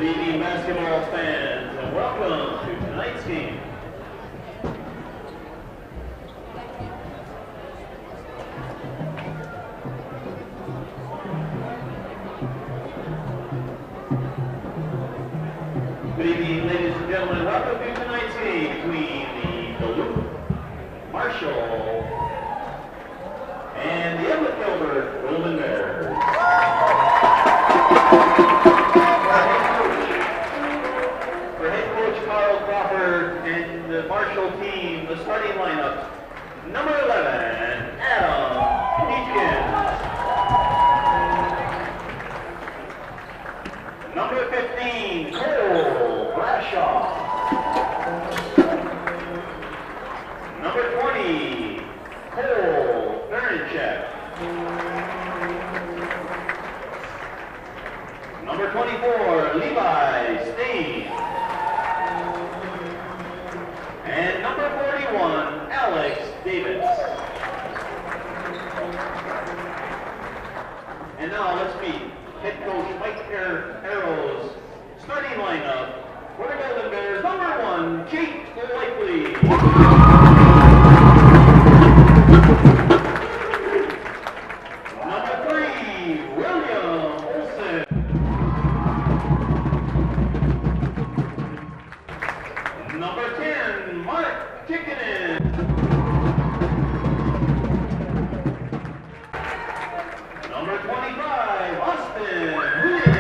Good evening, basketball fans, and welcome to tonight's game. Good evening, ladies and gentlemen. Welcome to tonight's game between the Duluth Marshall and the Everett-Gilbert Golden Bears. For head coach Carl Crawford and the Marshall team, the starting lineup: number 11, Adam Peachkins. Number 15, Cole Brashaw. Number 20, Cole Ferenchek. Number 24, Levi Steen. And number 41, Alex Davis. And now let's meet head coach Mike Arrow's starting lineup for the Golden Bears. Number 1, Jake Likely. Number 3, William Olson. Number 10, Mark Tickinen. Number 25, Austin Williams.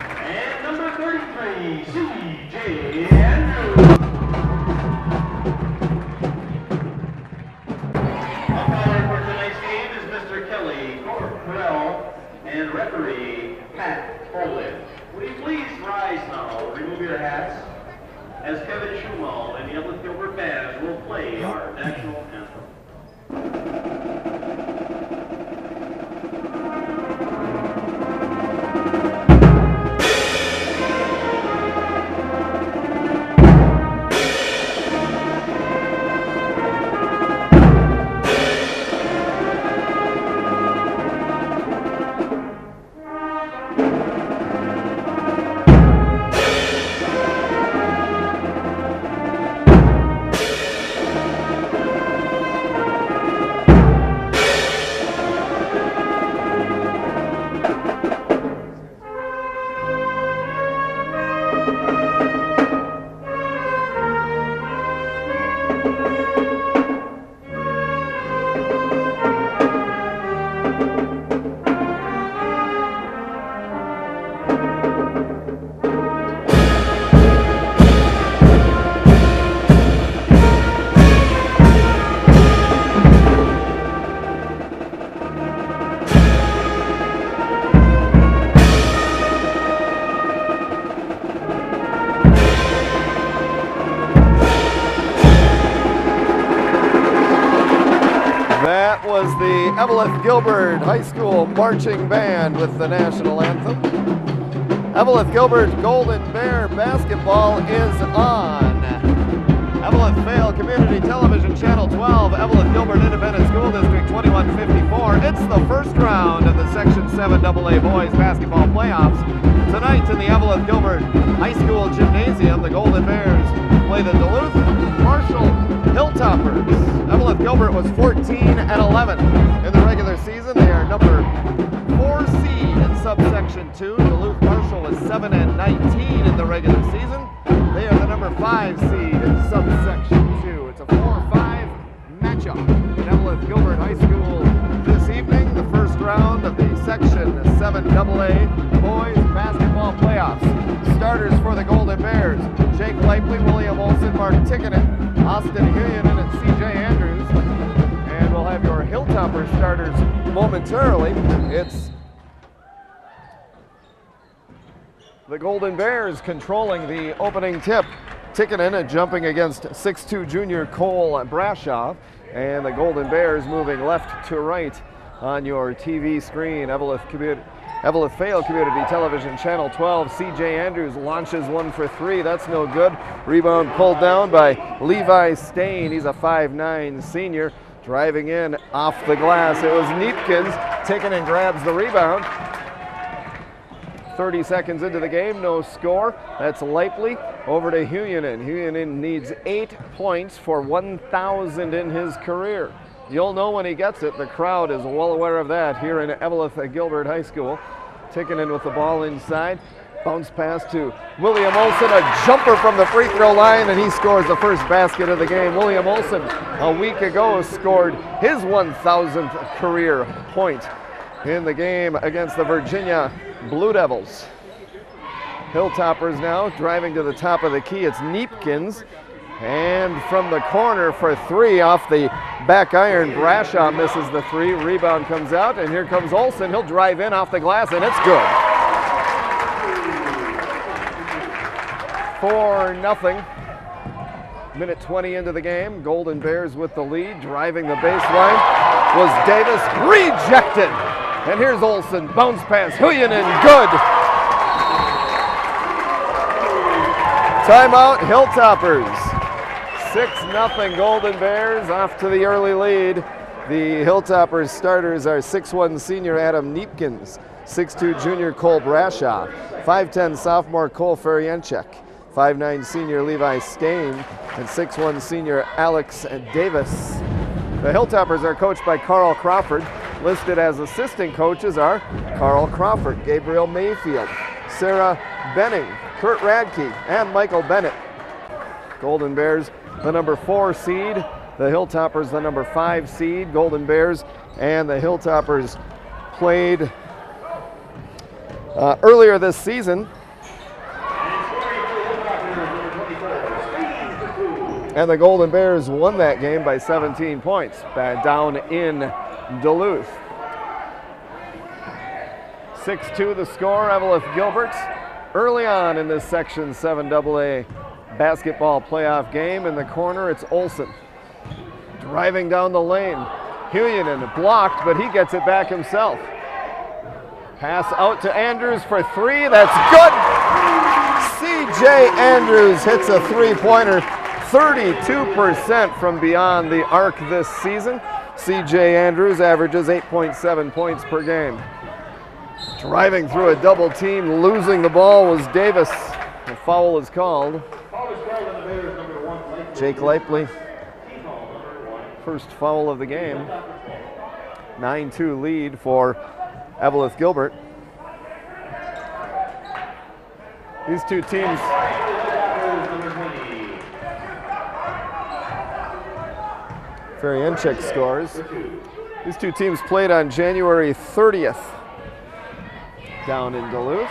And number 33, C.J. Andrews. Umpire for tonight's game is Mr. Kelly Correll and referee Pat Foley. Would you please rise now, remove your hats, as Kevin Schumal and the Everett-Gilbert Bears will play our national anthem. That was the Everett-Gilbert High School Marching Band with the national anthem. Everett-Gilbert Golden Bear basketball is on. Everett-Vale Community Television Channel 12, Everett-Gilbert Independent School District 2154. It's the first round of the Section 7 AA Boys Basketball Playoffs. Tonight in the Everett-Gilbert High School Gymnasium, the Golden Bears play the Duluth Marshall Hilltoppers. Everett-Gilbert was 14-11 in the regular season. They are number 4 seed in subsection 2. Duluth Marshall was 7-19 in the regular season. They are the number 5 seed in subsection 2. It's a 4-5 matchup in Everett-Gilbert High School this evening. The first round of the Section 7 AA Boys Basketball Playoffs. Starters for the Golden Bears: Jake Lively, William Olson, Mark Tickinen, Austin Hillian, and C.J. Andrews. And we'll have your Hilltopper starters momentarily. It's the Golden Bears controlling the opening tip. Tickinen jumping against 6'2" junior Cole Brashaw. And the Golden Bears moving left to right on your TV screen. Everett-Vale Community Television Channel 12. C.J. Andrews launches one for 3. That's no good. Rebound pulled down by Levi Stain. He's a 5'9" senior. Driving in off the glass. It was Neepkins. Tickinen grabs the rebound. 30 seconds into the game, no score. That's Leipley over to Huyanen. Huyanen needs 8 points for 1,000 in his career. You'll know when he gets it. The crowd is well aware of that here in Eveleth Gilbert High School. Tikkanen with the ball inside. Bounce pass to William Olson, a jumper from the free throw line, and he scores the first basket of the game. William Olson, a week ago, scored his 1,000th career point in the game against the Virginia Blue Devils. Hilltoppers now driving to the top of the key. It's Neepkins, and from the corner for 3 off the back iron, Brashaw misses the 3. Rebound comes out, and here comes Olson. He'll drive in off the glass, and it's good. 4-0. Minute 20 into the game. Golden Bears with the lead. Driving the baseline was Davis. Rejected. And here's Olson. Bounce pass. Huyanen. Good. Timeout. Hilltoppers. 6-0 Golden Bears off to the early lead. The Hilltoppers starters are 6'1" senior Adam Neepkins, 6'2" junior Cole Brashaw, 5'10" sophomore Cole Ferrienchek, 5'9" senior Levi Stain, and 6'1" senior Alex Davis. The Hilltoppers are coached by Carl Crawford. Listed as assistant coaches are Carl Crawford, Gabriel Mayfield, Sarah Benning, Kurt Radke, and Michael Bennett. Golden Bears, the number 4 seed. The Hilltoppers, the number 5 seed. Golden Bears and the Hilltoppers played earlier this season. And the Golden Bears won that game by 17 points down in Duluth. 6-2 the score, Eveleth Gilbert. Early on in this Section 7AA basketball playoff game. In the corner, it's Olson. Driving down the lane. Huyanen blocked, but he gets it back himself. Pass out to Andrews for 3. That's good. C.J. Andrews hits a 3-pointer. 32% from beyond the arc this season. C.J. Andrews averages 8.7 points per game. Driving through a double team, losing the ball was Davis. A foul is called. Jake Leipley, first foul of the game. 9-2 lead for Eveleth Gilbert. These two teams Ferrienchek scores. These two teams played on January 30th down in Duluth.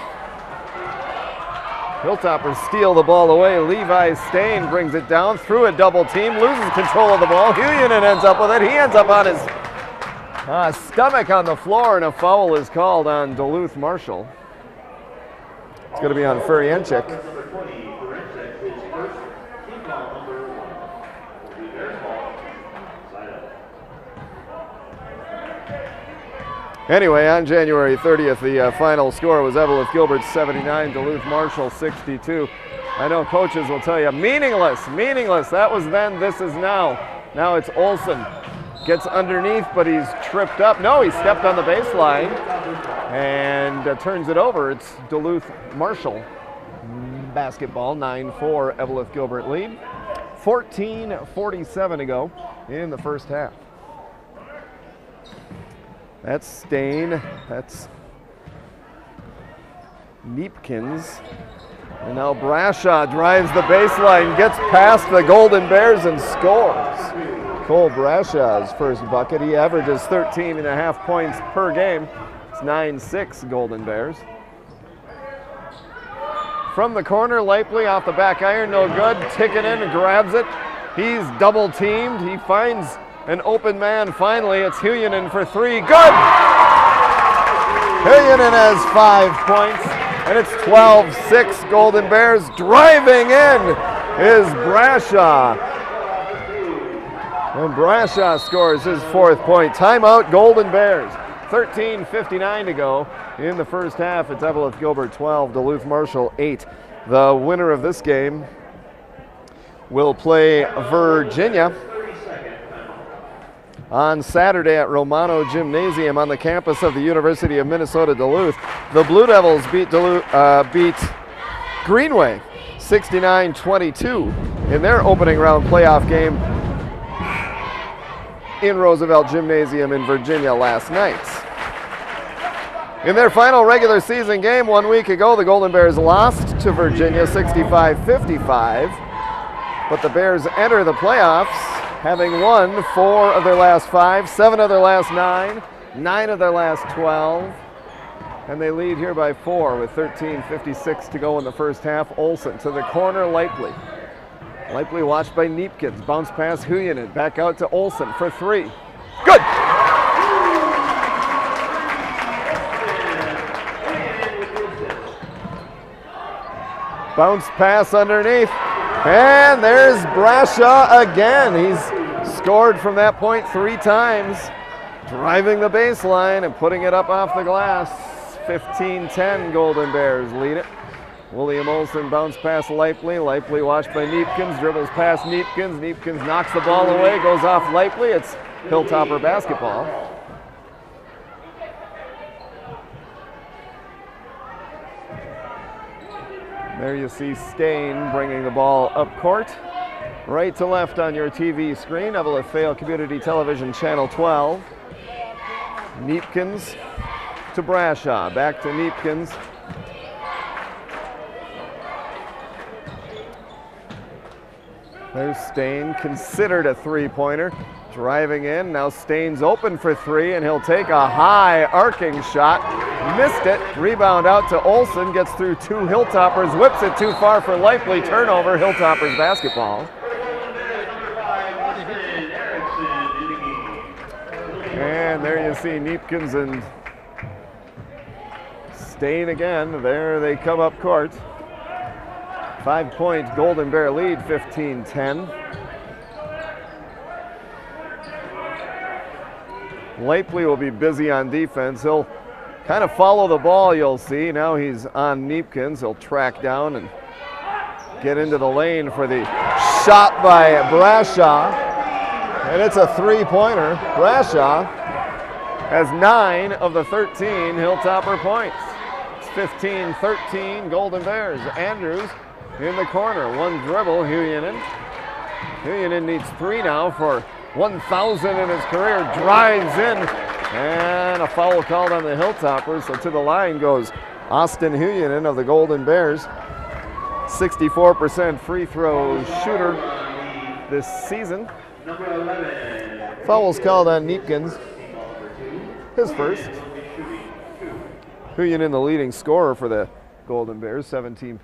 Hilltoppers steal the ball away. Levi Stain brings it down through a double team, loses control of the ball. Huyanen ends up with it. He ends up on his stomach on the floor, and a foul is called on Duluth Marshall. It's going to be on Ferrienchek. Anyway, on January 30th, the final score was Eveleth Gilbert 79, Duluth Marshall 62. I know coaches will tell you, meaningless, meaningless. That was then, this is now. Now it's Olson. Gets underneath, but he's tripped up. No, he stepped on the baseline and turns it over. It's Duluth Marshall basketball, 9-4 Eveleth Gilbert lead. 14:47 to go in the first half. That's Stain, that's Neepkins. And now Brashaw drives the baseline, gets past the Golden Bears and scores. Cole Brashaw's first bucket. He averages 13.5 points per game. It's 9-6 Golden Bears. From the corner, Leipley off the back iron, no good. Tikkanen grabs it. He's double teamed. He finds an open man finally. It's Huyanen for 3. Good! Huyanen has 5 points, and it's 12-6 Golden Bears. Driving in is Brashaw. And Brashaw scores his 4th point. Timeout, Golden Bears. 13:59 to go in the first half. It's Eveleth Gilbert 12, Duluth Marshall 8. The winner of this game will play Virginia on Saturday at Romano Gymnasium on the campus of the University of Minnesota Duluth. The Blue Devils beat Greenway 69-22 in their opening round playoff game in Roosevelt Gymnasium in Virginia last night. In their final regular season game 1 week ago, the Golden Bears lost to Virginia 65-55, but the Bears enter the playoffs having won 4 of their last 5, 7 of their last 9, 9 of their last 12, and they lead here by 4 with 13:56 to go in the first half. Olsen to the corner, Leipley. Leipley watched by Neepkins, bounce pass Huyanen, back out to Olsen for 3. Good! Bounce pass underneath, and there's Brashaw again. He's scored from that point 3 times, driving the baseline and putting it up off the glass. 15-10, Golden Bears lead it. William Olsen bounce pass Leipley. Leipley watched by Neepkins, dribbles past Neepkins. Neepkins knocks the ball away, goes off Leipley. It's Hilltopper basketball. There you see Stain bringing the ball up court. Right to left on your TV screen, Evelyn Fayal Community Television Channel 12. Neepkins to Brashaw, back to Neepkins. There's Stain, considered a 3-pointer. Driving in, now Stain's open for 3, and he'll take a high arcing shot. Missed it, rebound out to Olsen, gets through 2 Hilltoppers, whips it too far for Leipley, turnover, Hilltoppers basketball. And there you see Neepkins and Stain again, there they come up court. 5-point Golden Bear lead, 15-10. Leipley will be busy on defense. He'll kind of follow the ball, you'll see. Now he's on Neepkins. He'll track down and get into the lane for the shot by Brashaw. And it's a 3-pointer. Brashaw has 9 of the 13 Hilltopper points. It's 15-13 Golden Bears. Andrews in the corner. 1 dribble, Huyanen. Huyanen needs 3 now for 1,000 in his career, drives in, and a foul called on the Hilltoppers. So to the line goes Austin Huyanen of the Golden Bears. 64% free throw shooter this season. Fouls called on Neepkins, his first. Huyanen the leading scorer for the Golden Bears, 17.6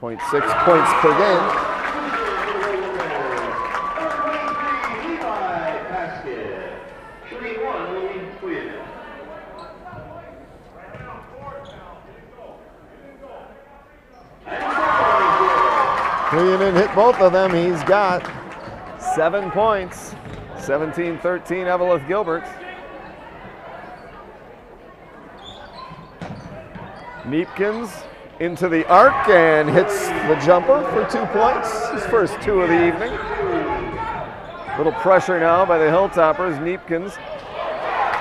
points per game. Huyanen hit both of them. He's got 7 points. 17-13 Evelyn Gilbert. Neepkins into the arc and hits the jumper for 2 points. His first 2 of the evening. Little pressure now by the Hilltoppers. Neepkins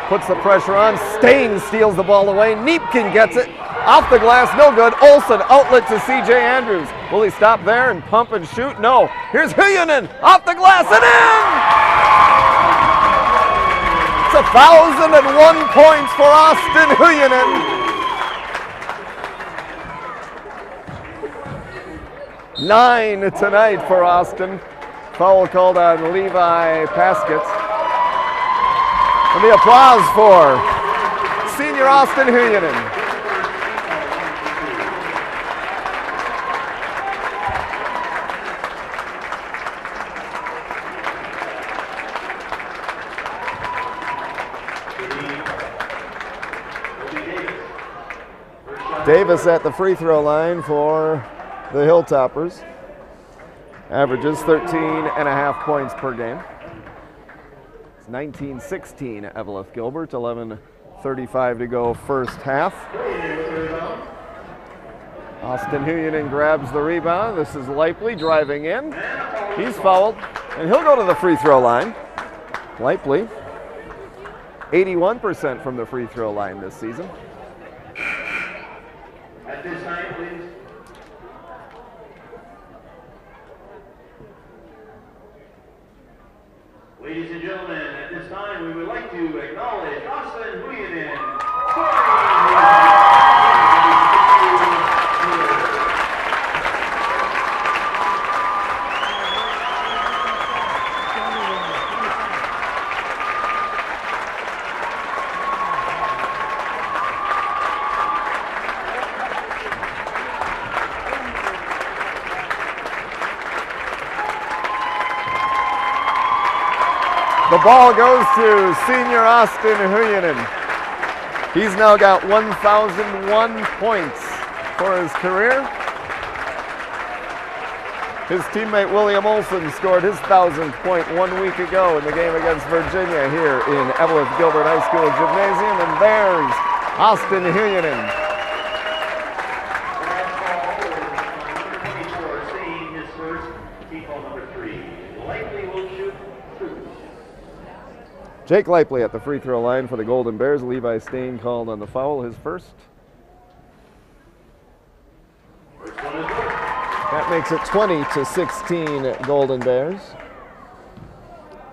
puts the pressure on. Stain steals the ball away. Neepkin gets it. Off the glass, no good. Olsen, outlet to C.J. Andrews. Will he stop there and pump and shoot? No. Here's Huyanen, off the glass and in! It's 1,001 points for Austin Huyanen. 9 tonight for Austin. Foul called on Levi Paskett. And the applause for senior Austin Huyanen. Davis at the free throw line for the Hilltoppers. Averages 13.5 points per game. It's 19-16 Evelyn Gilbert, 11:35 to go first half. Austin Huyanen grabs the rebound. This is Leipley driving in. He's fouled, and he'll go to the free throw line. Leipley 81% from the free throw line this season. At this time, please. Ladies and gentlemen, at this time, we would like to acknowledge Austin Huyanen, The ball goes to senior Austin Huyanen. He's now got 1,001 points for his career. His teammate William Olson scored his 1,000th point 1 week ago in the game against Virginia here in Evelyn Gilbert High School Gymnasium. And there's Austin Huyanen. Jake Lipley at the free throw line for the Golden Bears. Levi Stain called on the foul, his first. That makes it 20-16 Golden Bears.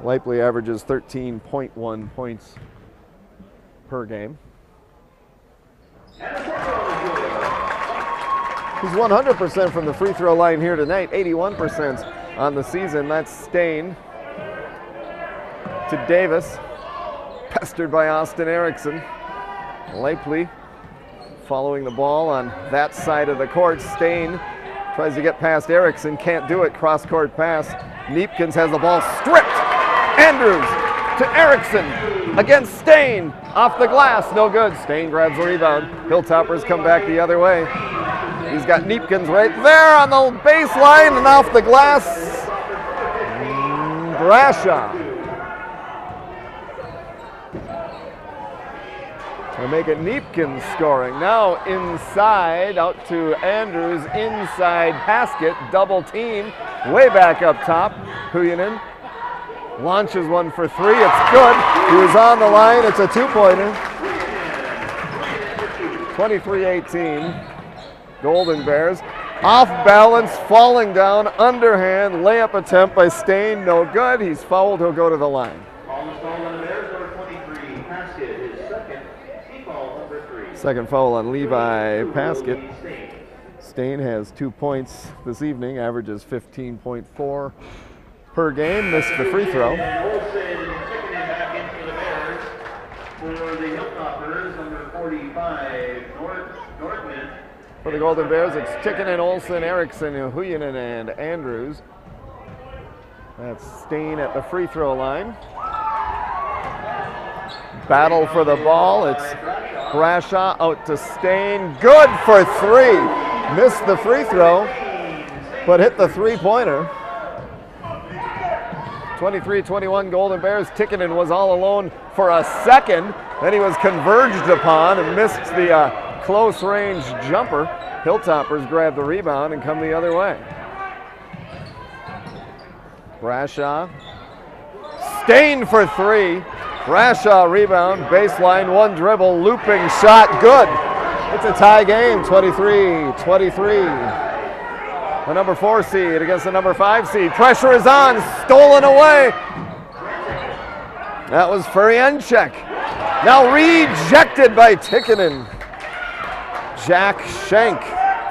Lipley averages 13.1 points per game. He's 100% from the free throw line here tonight, 81% on the season. That's Stain to Davis. Pestered by Austin Erickson. Lipley following the ball on that side of the court. Stain tries to get past Erickson, can't do it. Cross-court pass. Neepkins has the ball stripped. Andrews to Erickson against Stain. Off the glass, no good. Stain grabs the rebound. Hilltoppers come back the other way. He's got Neepkins right there on the baseline and off the glass. Brashaw. To make it Neepkins scoring. Now inside, out to Andrews, inside basket, double team, way back up top. Huyanen launches one for three, it's good. He was on the line, it's a two-pointer. 23-18, Golden Bears. Off balance, falling down, underhand, layup attempt by Stain, no good. He's fouled, he'll go to the line. Second foul on Levi Paskett. Stain has 2 points this evening, averages 15.4 per game, missed the free throw. For the Golden Bears, it's Tikkinen, Olsen, Erickson, Huyanen, and Andrews. That's Stain at the free throw line. Battle for the ball, it's Brashaw out to Stain, good for three. Missed the free throw, but hit the three-pointer. 23-21 Golden Bears. Tikkinen was all alone for a second, then he was converged upon and missed the close-range jumper. Hilltoppers grab the rebound and come the other way. Brashaw, Stain for three. Brashaw rebound, baseline, one dribble, looping shot, good. It's a tie game, 23-23. The number 4 seed against the number 5 seed. Pressure is on, stolen away. That was Furienchek. Now rejected by Tikkinen. Jack Schenk,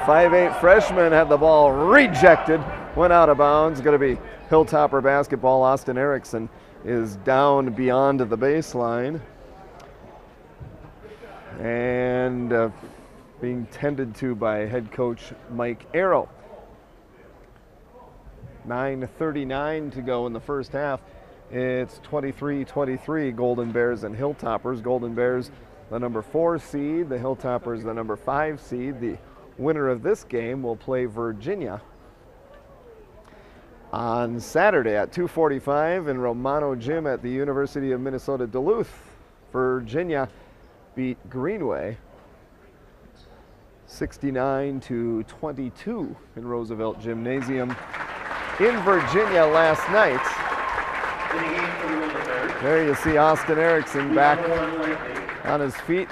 5'8" freshman, had the ball rejected, went out of bounds. Going to be Hilltopper basketball. Austin Erickson is down beyond the baseline and being tended to by head coach Mike Arrow. 9:39 to go in the first half. It's 23-23 Golden Bears and Hilltoppers. Golden Bears the number 4 seed, the Hilltoppers the number 5 seed. The winner of this game will play Virginia on Saturday at 2:45 in Romano Gym at the University of Minnesota Duluth. Virginia beat Greenway 69-22 in Roosevelt Gymnasium in Virginia last night. There you see Austin Erickson back on his feet,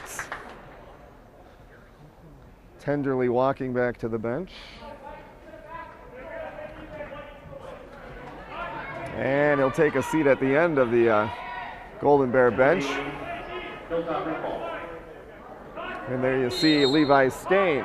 tenderly walking back to the bench. And he'll take a seat at the end of the Golden Bear bench. And there you see Levi Stain.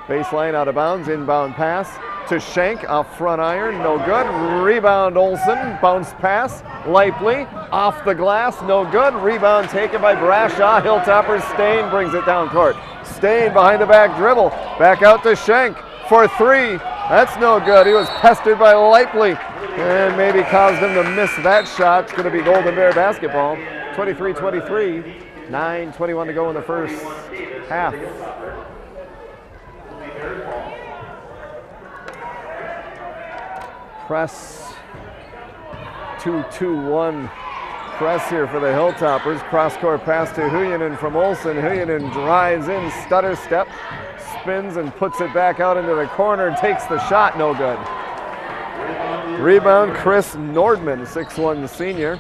Baseline out of bounds, inbound pass to Schenk, off front iron, no good. Rebound Olsen, bounce pass, Leipley, off the glass, no good. Rebound taken by Brashaw, Hilltopper, Stain brings it down court. Stain behind the back dribble, back out to Schenk for three. That's no good. He was pestered by Leipley and maybe caused him to miss that shot. It's going to be Golden Bear basketball. 23-23, 9:21 to go in the first half. Press 2-2-1 press here for the Hilltoppers. Cross-court pass to Huyanen from Olsen. Huyanen drives in, stutter step, spins and puts it back out into the corner, takes the shot, no good. Rebound Chris Nordman, 6'1" senior.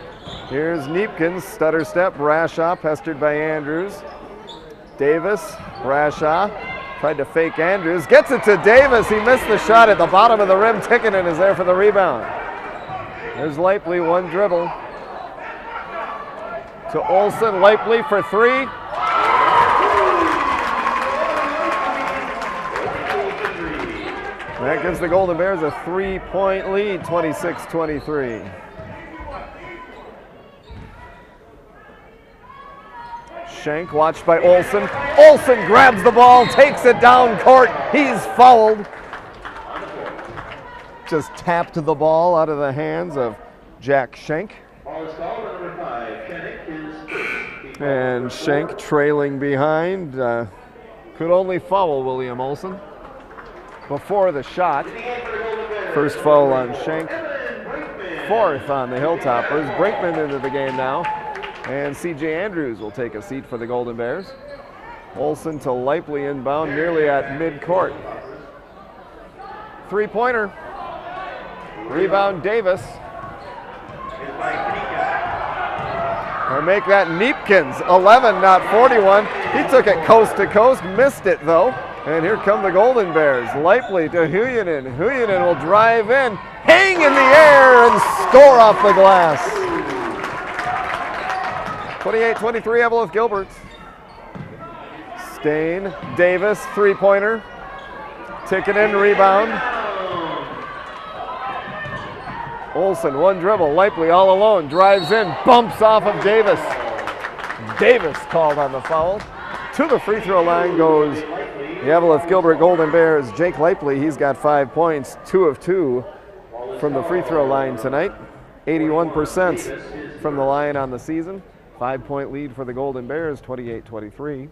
Here's Neepkins, stutter step, Brashaw pestered by Andrews. Davis, Brashaw, tried to fake Andrews, gets it to Davis. He missed the shot at the bottom of the rim. Tikkanen is there for the rebound. There's Leipley, one dribble. To Olsen, Leipley for three. That gives the Golden Bears a 3-point lead, 26-23. Schenk watched by Olsen. Olsen grabs the ball, takes it down court. He's fouled. Just tapped the ball out of the hands of Jack Schenk. And Schenk trailing behind. Could only foul William Olsen before the shot. First foul on Schenk. Fourth on the Hilltoppers. Brinkman into the game now. And C.J. Andrews will take a seat for the Golden Bears. Olsen to Leipley inbound, nearly at midcourt. Three-pointer. Rebound Davis. Or make that Neepkins, 11, not 41. He took it coast to coast, missed it though. And here come the Golden Bears. Leipley to Huyanen. Huyanen will drive in, hang in the air, and score off the glass. 28-23, Evelyn Gilbert. Stain, Davis, three-pointer. Tikkanen, rebound. Olsen, one dribble. Leipley all alone, drives in, bumps off of Davis. Davis called on the foul. To the free throw line goes the Evelyn Gilbert Golden Bears. Jake Leipley, he's got 5 points, 2 of 2 from the free throw line tonight. 81% from the line on the season. 5-point lead for the Golden Bears, 28-23.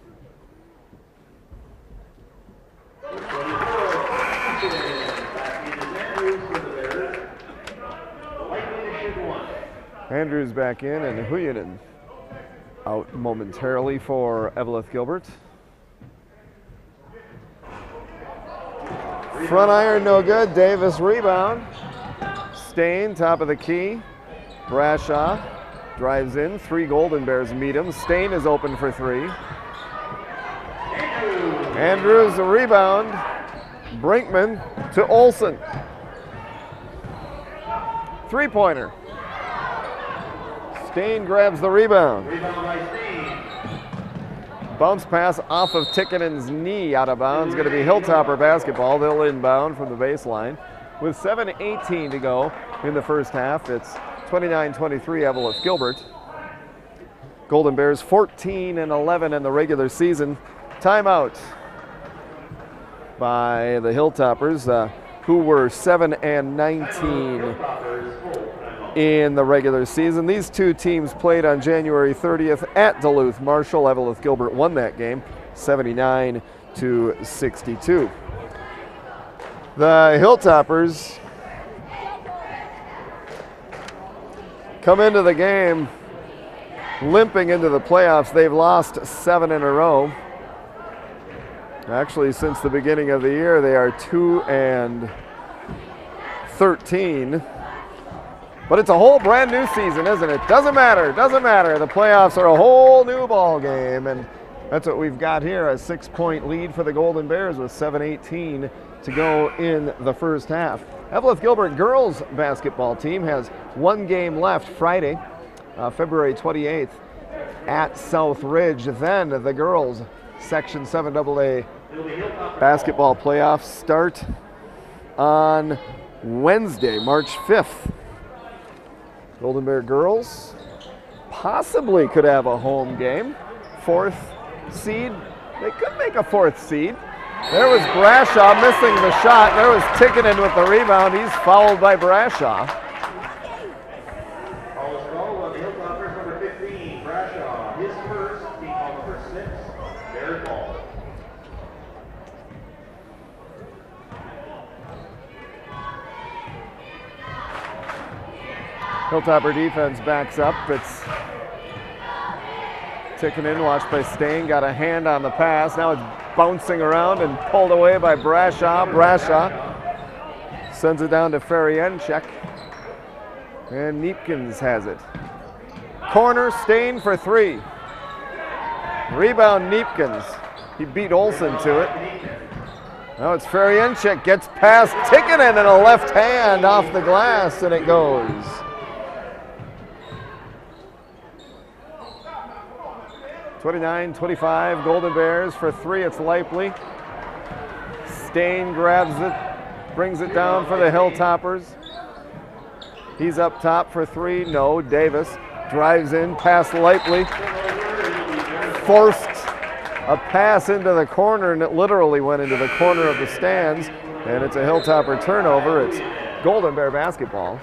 Andrews back in, and Huyanen out momentarily for Evelyn Gilbert. Front iron no good. Davis rebound. Stain, top of the key. Brashaw drives in. 3 Golden Bears meet him. Stain is open for 3. Andrews a rebound. Brinkman to Olsen. Three-pointer. Stain grabs the rebound. Bounce pass off of Tikkanen's knee, out of bounds. Going to be Hilltopper basketball. They'll inbound from the baseline. With 7:18 to go in the first half, it's 29-23 Evelyn Gilbert. Golden Bears 14-11 in the regular season. Timeout by the Hilltoppers, who were 7-19 in the regular season. These two teams played on January 30th at Duluth Marshall. Evelyn Gilbert won that game, 79-62. The Hilltoppers come into the game limping into the playoffs. They've lost 7 in a row. Actually, since the beginning of the year, they are 2-13. But it's a whole brand new season, isn't it? Doesn't matter, doesn't matter. The playoffs are a whole new ball game, and that's what we've got here, a 6-point lead for the Golden Bears with 7:18 to go in the first half. Eveleth Gilbert girls basketball team has one game left Friday, February 28th at South Ridge. Then the girls Section 7AA basketball playoffs start on Wednesday, March 5th. Golden Bear girls possibly could have a home game. 4th seed, they could make a 4th seed. There was Brashaw missing the shot. There was Tickinen with the rebound. He's fouled by Brashaw. The Hilltoppers, number 15, Brashaw. His first, team foul number 6, Bear ball. Hilltopper defense backs up. It's Tickinen, watched by Stain, got a hand on the pass. Now it's bouncing around and pulled away by Brashaw. Brashaw sends it down to Ferrienchek. And Neepkins has it. Corner, Stain for 3. Rebound, Neepkins. He beat Olsen to it. Now it's Ferrienchek, gets past Tickinen and a left hand off the glass, and it goes. 29-25, Golden Bears for 3, it's Leipley. Stain grabs it, brings it down for the Hilltoppers. He's up top for 3, no, Davis drives in past Leipley. Forced a pass into the corner, and it literally went into the corner of the stands, and it's a Hilltopper turnover. It's Golden Bear basketball.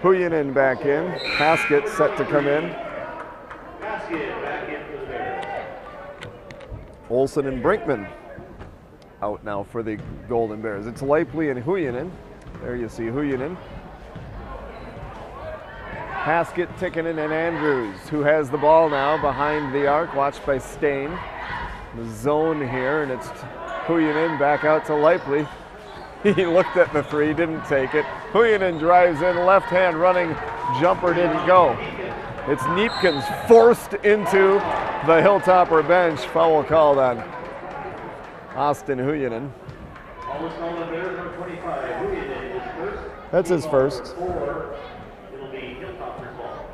Huyanen back in, Haskett set to come in. Olsen and Brinkman out now for the Golden Bears. It's Leipley and Huyanen. There you see Huyanen. Haskett, Tickinen, and Andrews, who has the ball now behind the arc, watched by Stain. The zone here, and it's Huyanen back out to Leipley. He looked at the 3, didn't take it. Huyanen drives in, left hand running, jumper didn't go. It's Neepkins forced into the Hilltopper bench. Foul called on Austin Huyanen. That's his first. It'll be Hilltopper's ball.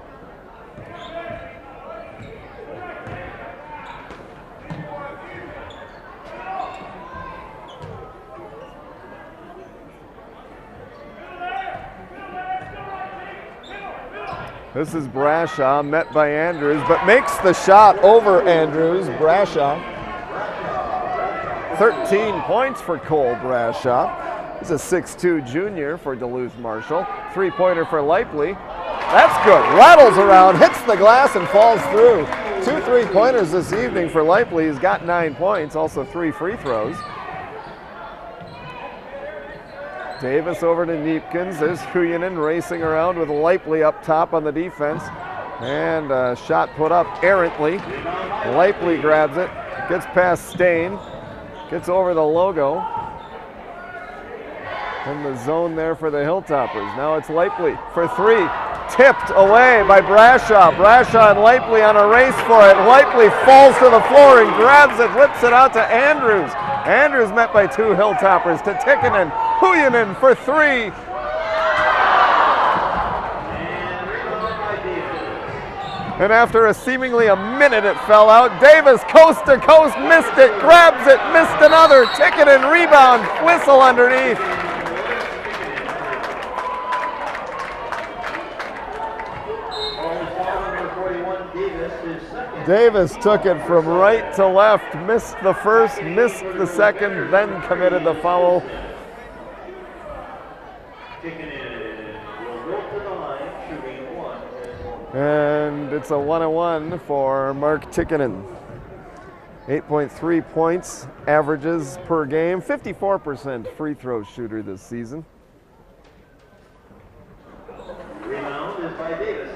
This is Brashaw, met by Andrews, but makes the shot over Andrews. Brashaw. 13 points for Cole Brashaw. He's a 6'2 junior for Duluth Marshall. 3-pointer for Leipley. That's good. Rattles around, hits the glass, and falls through. 2 3-pointers this evening for Leipley. He's got 9 points, also 3 free throws. Davis over to Neepkins. There's Huyanen racing around with Leipley up top on the defense. And a shot put up errantly. Leipley grabs it, gets past Stain, gets over the logo. In the zone there for the Hilltoppers. Now it's Leipley for 3. Tipped away by Brashaw. Brashaw and Leipley on a race for it. Leipley falls to the floor and grabs it, whips it out to Andrews. Andrews met by 2 Hilltoppers to Tickinen. Huyanen for 3. And after a seemingly a minute it fell out. Davis coast to coast, missed it, grabs it, missed another. Tickinen rebound, whistle underneath. Davis took it from right to left, missed the first, missed the second, then committed the foul. And it's a 1-on-1 for Mark Tickinen. 8.3 points, averages per game, 54% free throw shooter this season. Rebound is by Davis.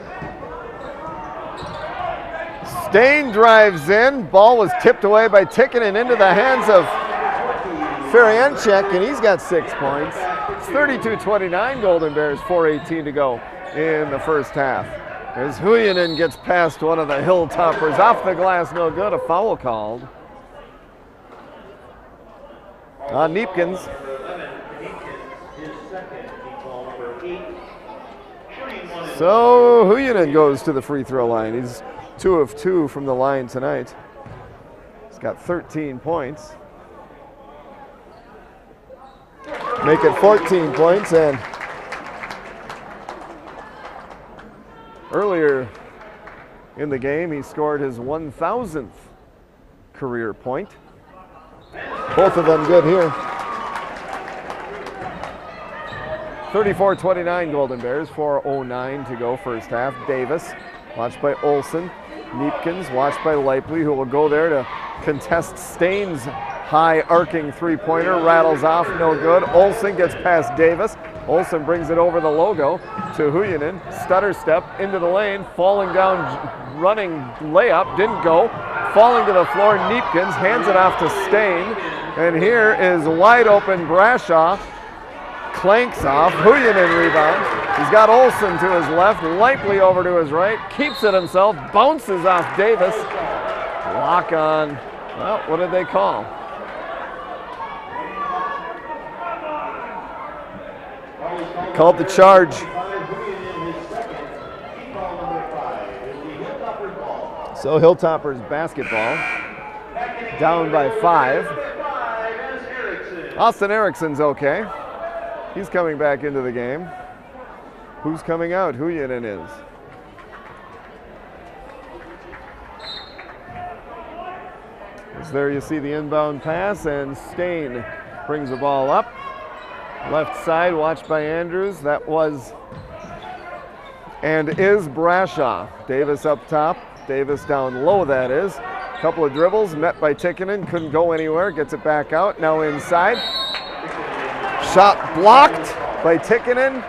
Stain drives in. Ball was tipped away by Tickinen into the hands of Ferrienchek, and he's got 6 points. It's 32-29, Golden Bears, 4:18 to go in the first half. As Huyanen gets past one of the Hilltoppers off the glass, no good, a foul called on Neepkins. So Huyanen goes to the free throw line. He's 2 of 2 from the line tonight. He's got 13 points. Make it 14 points, and earlier in the game he scored his 1,000th career point. Both of them good here. 34-29 Golden Bears, 4:09 to go first half. Davis, watched by Olson. Neepkins, watched by Leipley, who will go there to contest Stain's high arcing three-pointer. Rattles off, no good. Olson gets past Davis. Olson brings it over the logo to Huyanen. Stutter step into the lane, falling down, running layup, didn't go. Falling to the floor, Neepkins hands it off to Stain. And here is wide open Brashaw. Clanks off, Huyanen rebounds. He's got Olson to his left, Leipley over to his right, keeps it himself, bounces off Davis. Lock on, well, what did they call? Called the charge. So Hilltoppers basketball, down by 5. Austin Erickson's okay. He's coming back into the game. Who's coming out? Huyanen is. As there you see the inbound pass, and Stain brings the ball up. Left side, watched by Andrews. That was and is Brashaw. Davis up top. Davis down low, that is. Couple of dribbles, met by Tikkanen. Couldn't go anywhere. Gets it back out. Now inside. Shot blocked by Tikkanen.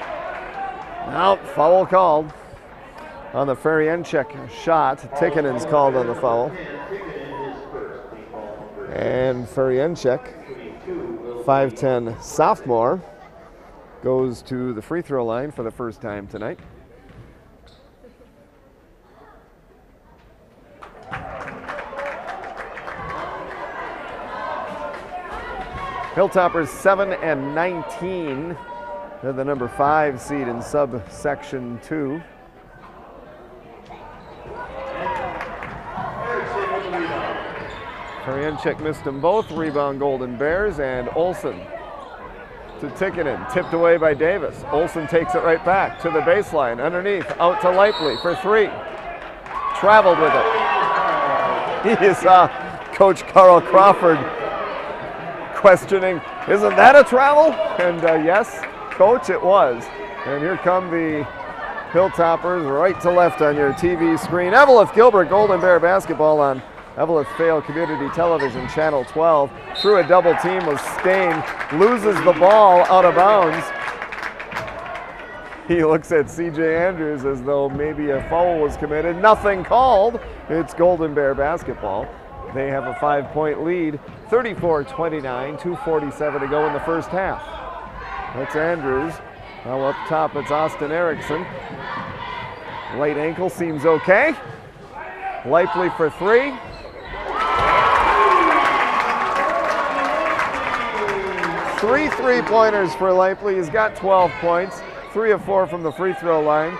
Now foul called on the Ferrienchek shot. Tikkanen's called on the foul. And Ferrienchek, 5'10" sophomore, goes to the free throw line for the first time tonight. Hilltoppers 7-19. They're the number 5 seed in subsection 2. Ferrienchek missed them both. Rebound Golden Bears, and Olson to Tikkanen. Tipped away by Davis. Olson takes it right back to the baseline. Underneath, out to Leipley for 3. Traveled with it. He saw Coach Carl Crawford questioning, isn't that a travel? And yes, Coach, it was. And here come the Hilltoppers right to left on your TV screen. Eveleth Gilbert, Golden Bear basketball on Eveleth Vale Community Television, Channel 12. Through a double team with Stain. Loses the ball out of bounds. He looks at C.J. Andrews as though maybe a foul was committed. Nothing called. It's Golden Bear basketball. They have a 5-point lead, 34-29, 2:47 to go in the first half. That's Andrews. Now up top, it's Austin Erickson. Late ankle seems okay. Leipley for 3. Three three-pointers for Leipley. He's got 12 points, 3 of 4 from the free throw line.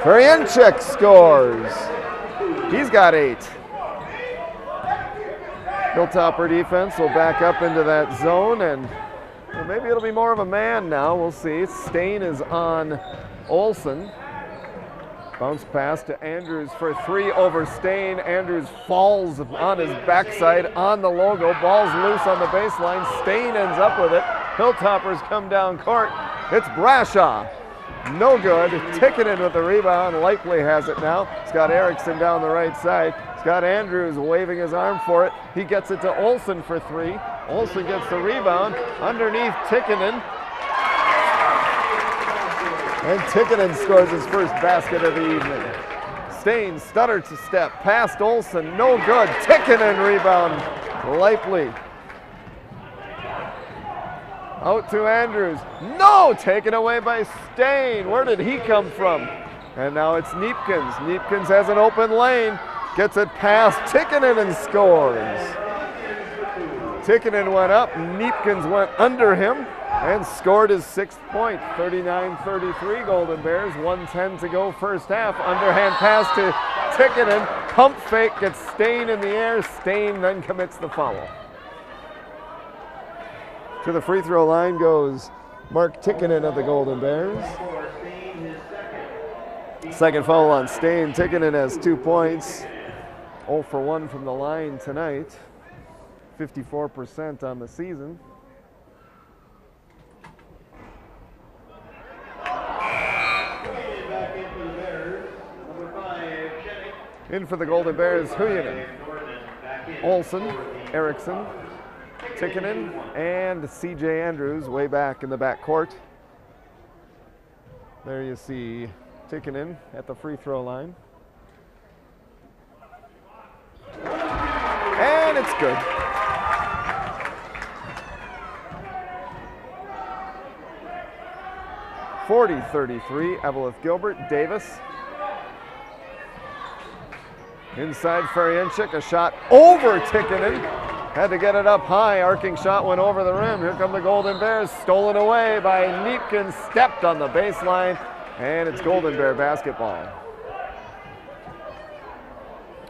Ferrienchek scores. He's got 8. Hilltopper defense will back up into that zone, and well, maybe it'll be more of a man now. We'll see. Stain is on Olson. Bounce pass to Andrews for 3 over Stain. Andrews falls on his backside on the logo. Ball's loose on the baseline. Stain ends up with it. Hilltoppers come down court. It's Brashaw. No good. Tikkanen with the rebound. Leipley has it now. He's got Erickson down the right side. He's got Andrews waving his arm for it. He gets it to Olson for 3. Olson gets the rebound. Underneath Tikkanen. And Tikkanen scores his first basket of the evening. Stain stutter to step past Olson. No good. Tikkanen rebound. Leipley. Out to Andrews. No! Taken away by Stain. Where did he come from? And now it's Neepkins. Neepkins has an open lane. Gets it past Tikkanen and scores. Tikkanen went up. Neepkins went under him and scored his 6th point. 39-33 Golden Bears. 1:10 to go first half. Underhand pass to Tikkanen. Pump fake, gets Stain in the air. Stain then commits the foul. To the free throw line goes Mark Tikkanen of the Golden Bears. Second foul on Stain. Tikkanen has 2 points. 0 for 1 from the line tonight. 54% on the season. In for the Golden Bears, Huyanen, Olsen, Erickson, Tikkanen, and C.J. Andrews way back in the backcourt. There you see Tikkanen at the free throw line. And it's good. .40-33, Evelyn Gilbert, Davis. Inside Ferrienchik, a shot over Tikkanen. Had to get it up high, arcing shot went over the rim. Here come the Golden Bears, stolen away by Neepkins, stepped on the baseline, and it's Golden Bear basketball.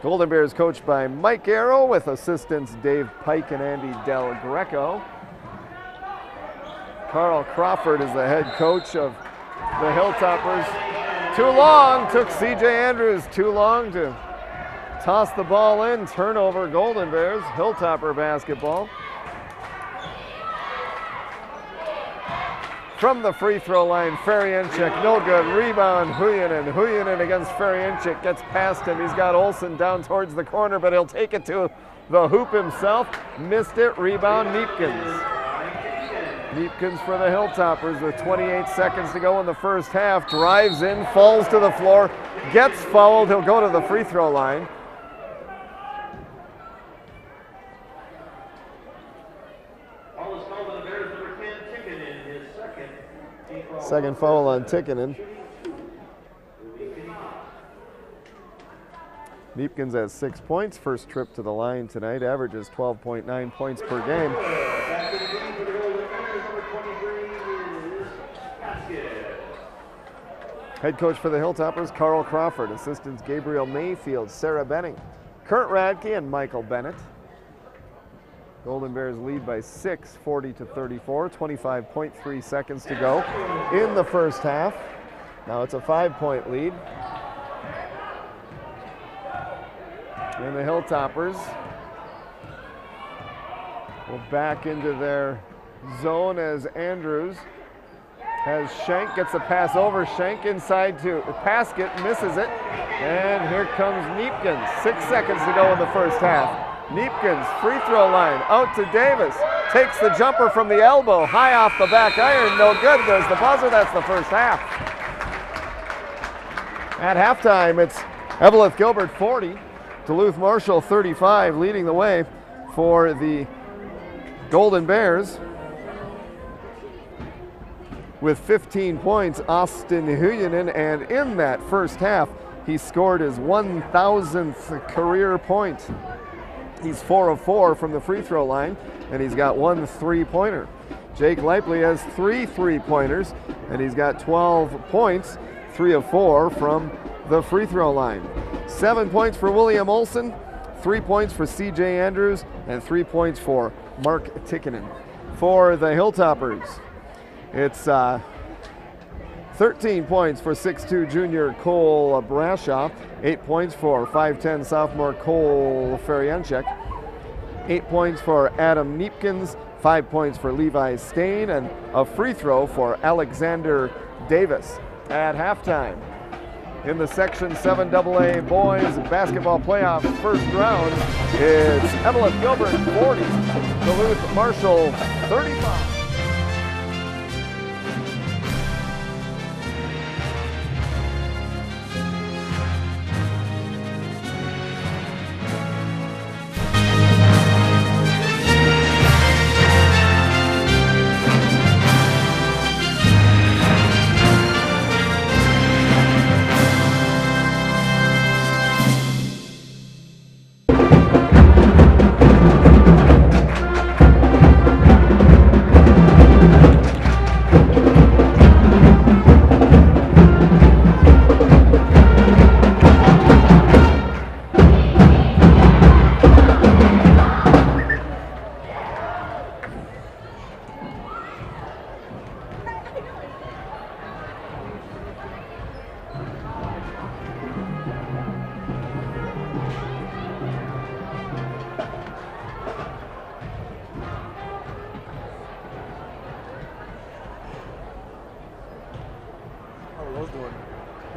Golden Bears coached by Mike Arrow with assistants Dave Pike and Andy Del Greco. Carl Crawford is the head coach of the Hilltoppers. Too long, took C.J. Andrews too long to toss the ball in. Turnover, Golden Bears, Hilltopper basketball. From the free throw line, Ferrienchik, no good. Rebound, Huyanen. Huyanen against Ferrienchik, gets past him. He's got Olsen down towards the corner, but he'll take it to the hoop himself. Missed it, rebound, Neepkins. Neepkins for the Hilltoppers with 28 seconds to go in the first half. Drives in, falls to the floor, gets fouled. He'll go to the free throw line. Second foul on Tikkanen. Neepkins has 6 points. First trip to the line tonight. Averages 12.9 points per game. Head coach for the Hilltoppers, Carl Crawford. Assistants Gabriel Mayfield, Sarah Benning, Kurt Radke, and Michael Bennett. Golden Bears lead by 6, 40-34, 25.3 seconds to go in the first half. Now it's a 5-point lead. And the Hilltoppers will back into their zone as Andrews has Schenk, gets the pass over. Schenk inside to Paskett, misses it. And here comes Neepkins. 6 seconds to go in the first half. Neepkins, free throw line, out to Davis. Takes the jumper from the elbow, high off the back iron, no good. There's the buzzer, that's the first half. At halftime, it's Evelyn Gilbert 40, Duluth Marshall 35, leading the way for the Golden Bears. With 15 points, Austin Huyanen, and in that first half, he scored his 1,000th career point. He's 4 of 4 from the free throw line, and he's got 1 3-pointer. Jake Leipley has 3 3-pointers, and he's got 12 points, 3 of 4 from the free throw line. 7 points for William Olsen, 3 points for C.J. Andrews, and 3 points for Mark Tikkanen. For the Hilltoppers, it's 13 points for 6'2" junior Cole Brashoff, 8 points for 5'10" sophomore Cole Ferrienchik, 8 points for Adam Neepkins, 5 points for Levi Stain, and a free throw for Alexander Davis. At halftime, in the Section 7 AA boys basketball playoff first round, it's Evelyn Gilbert 40, Duluth Marshall 35.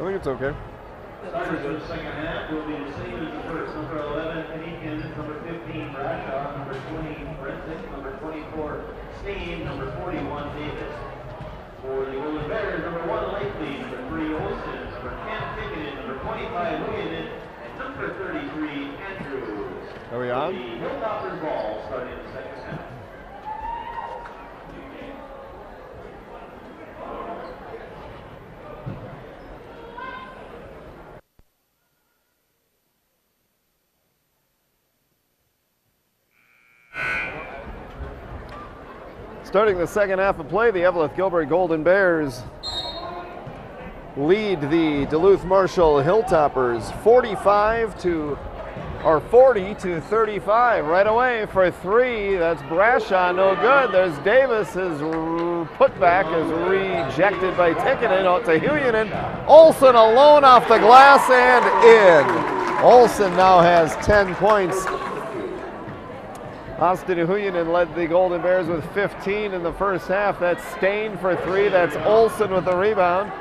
think it's okay. Starters for the second half will be the same as the first. Number 11, Penikin, number 15, Bradshaw, number 20, Brentsick, number 24, Steen, number 41, Davis. For the Golden Bears, number 1, Lakely, number 3, Olsen, number 10, Pickett, number 25, Williams, and number 33, Andrews. Are we on? The Hilltoppers ball starting in the second half. Starting the second half of play, the Eveleth Gilbert Golden Bears lead the Duluth Marshall Hilltoppers 40 to 35. Right away for three. That's Brashaw, no good. There's Davis. His putback is rejected by Tikkanen. Out to Huyanen. Olsen alone off the glass and in. Olsen now has 10 points. Austin Huyanen led the Golden Bears with 15 in the first half. That's Stain for three. That's Olsen with the rebound.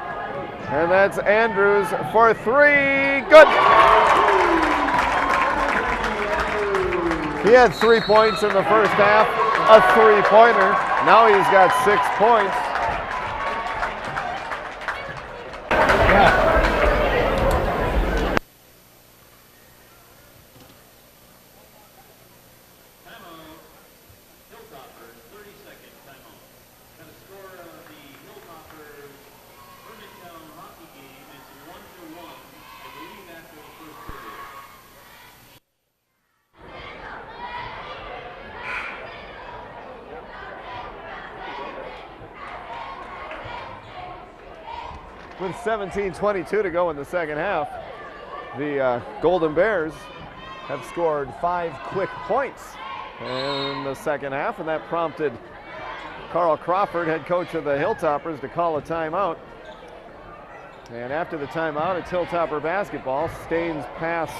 And that's Andrews for three. Good. He had 3 points in the first half, a three-pointer. Now he's got 6 points. With 17:22 to go in the second half, the Golden Bears have scored 5 quick points in the second half, and that prompted Carl Crawford, head coach of the Hilltoppers, to call a timeout. And after the timeout, it's Hilltopper basketball. Stain's pass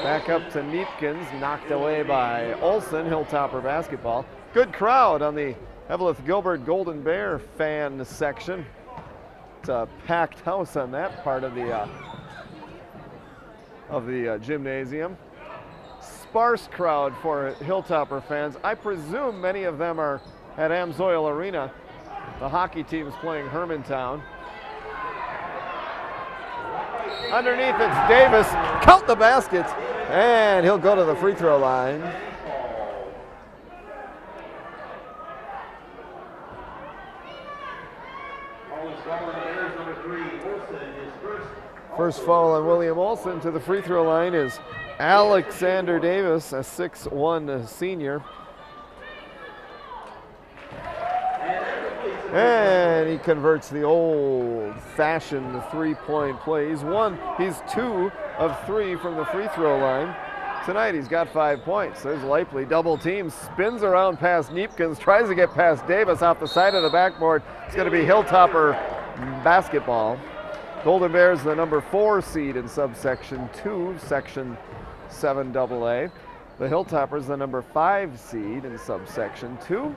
back up to Neepkins, knocked away by Olsen. Hilltopper basketball. Good crowd on the Eveleth Gilbert Golden Bear fan section. A packed house on that part of the gymnasium. Sparse crowd for Hilltopper fans. I presume many of them are at Amsoil Arena. The hockey team is playing Hermantown. Underneath it's Davis. Count the baskets, and he'll go to the free throw line. First foul on William Olsen. To the free throw line is Alexander Davis, a 6'1" senior. And he converts the old-fashioned three-point play. He's 2 of 3 from the free throw line. Tonight he's got 5 points. There's Leipley, double team, spins around past Neepkins, tries to get past Davis off the side of the backboard. It's going to be Hilltopper basketball. Golden Bears, the number 4 seed in subsection 2, section 7AA. The Hilltoppers, the number 5 seed in subsection 2.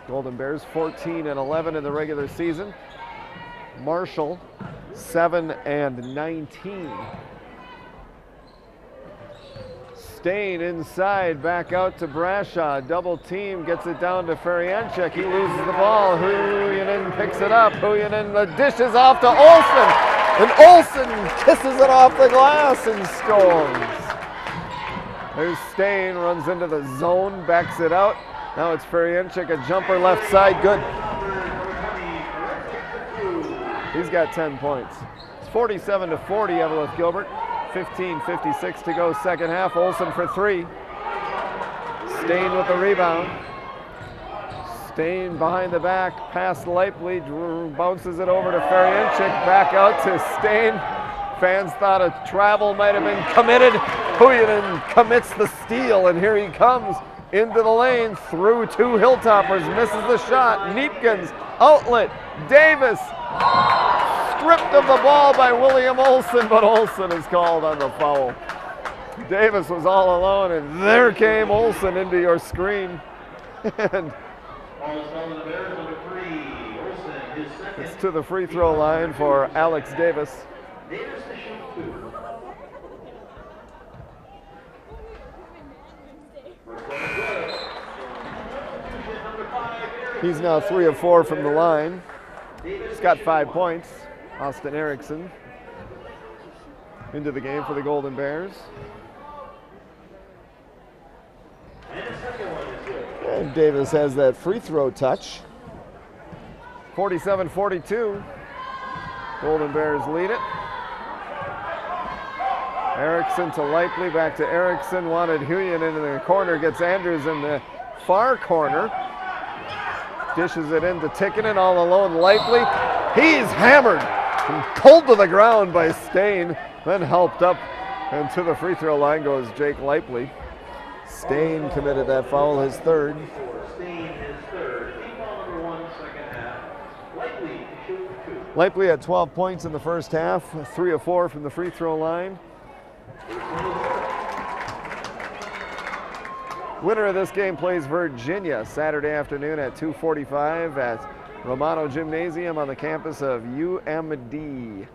Golden Bears 14-11 in the regular season. Marshall 7-19. Stain inside, back out to Brashaw. Double team, gets it down to Feryanchuk. He loses the ball. Huyanen picks it up. Huyanen dishes off to Olsen. And Olsen kisses it off the glass and scores. There's Stain, runs into the zone, backs it out. Now it's Feryanchuk, a jumper left side, good. He's got 10 points. It's 47-40, Eveleth Gilbert. 15:56 to go, second half. Olsen for three. Stain with the rebound. Stain behind the back, past Leipley, bounces it over to Feryanchuk, back out to Stain. Fans thought a travel might have been committed. Huyanen commits the steal, and here he comes into the lane, through 2 Hilltoppers, misses the shot. Neepkins, outlet, Davis, stripped of the ball by William Olsen, but Olsen is called on the foul. Davis was all alone, and there came Olsen into your screen. And Ball is on the Bears, number 3, Olsen, his second. It's to the free throw line for Alex Davis. Davis to shoot 2. He's now 3 of 4 from the line. He's got 5 points. Austin Erickson into the game for the Golden Bears. And Davis has that free throw touch. 47-42. Golden Bears lead it. Erickson to Likely, back to Erickson. Wanted Huyen into the corner, gets Andrews in the far corner. Dishes it into Tikkanen, all alone. Likely, he's hammered and pulled to the ground by Stain, then helped up, and to the free throw line goes Jake Likely. Stain committed that foul, his third. Likely had 12 points in the first half, 3 of 4 from the free throw line. Winner of this game plays Virginia Saturday afternoon at 2:45 at Romano Gymnasium on the campus of UMD.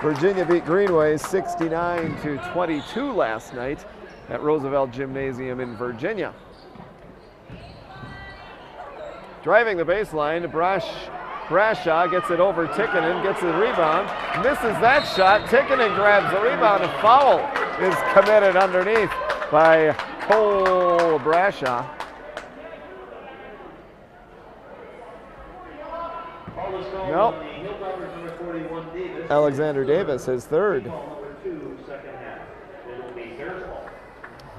Virginia beat Greenway 69-22 last night at Roosevelt Gymnasium in Virginia. Driving the baseline, Brashaw gets it over Tikkanen, gets the rebound, misses that shot. Tikkanen grabs the rebound, and foul is committed underneath by Cole Brashaw. Nope. Alexander Davis, his third.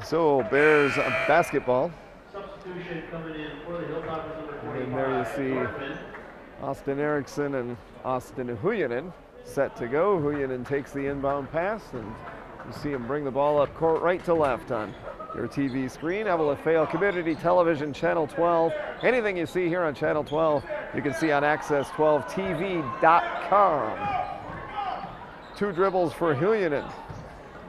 So Bears basketball. And there you see Austin Erickson and Austin Huyen set to go. Huyen takes the inbound pass, and you see him bring the ball up court right to left on your TV screen. Evelyn Fail Community Television, Channel 12. Anything you see here on Channel 12, you can see on access12tv.com. 2 dribbles for Huyen.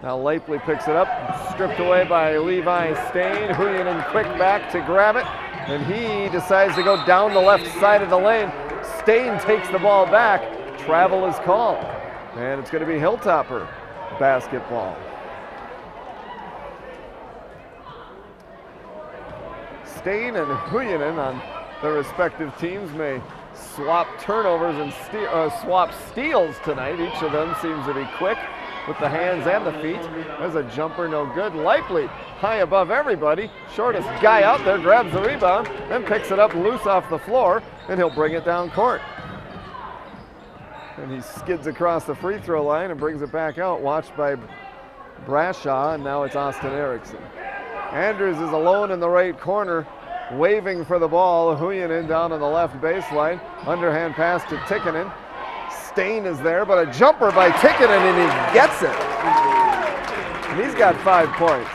Now Lapely picks it up, stripped away by Levi Stain. Huyen quick back to grab it, and he decides to go down the left side of the lane. Stain takes the ball back. Travel is called, and it's going to be Hilltopper basketball. Stain and Huyen on their respective teams may swap turnovers and swap steals tonight. Each of them seems to be quick with the hands and the feet. There's a jumper, no good. Likely high above everybody. Shortest guy out there grabs the rebound, then picks it up loose off the floor, and he'll bring it down court. And he skids across the free throw line and brings it back out, watched by Brashaw, and now it's Austin Erickson. Andrews is alone in the right corner, waving for the ball. Huyen down on the left baseline. Underhand pass to Tikkanen. Stain is there, but a jumper by Tikkanen, and he gets it. And he's got 5 points.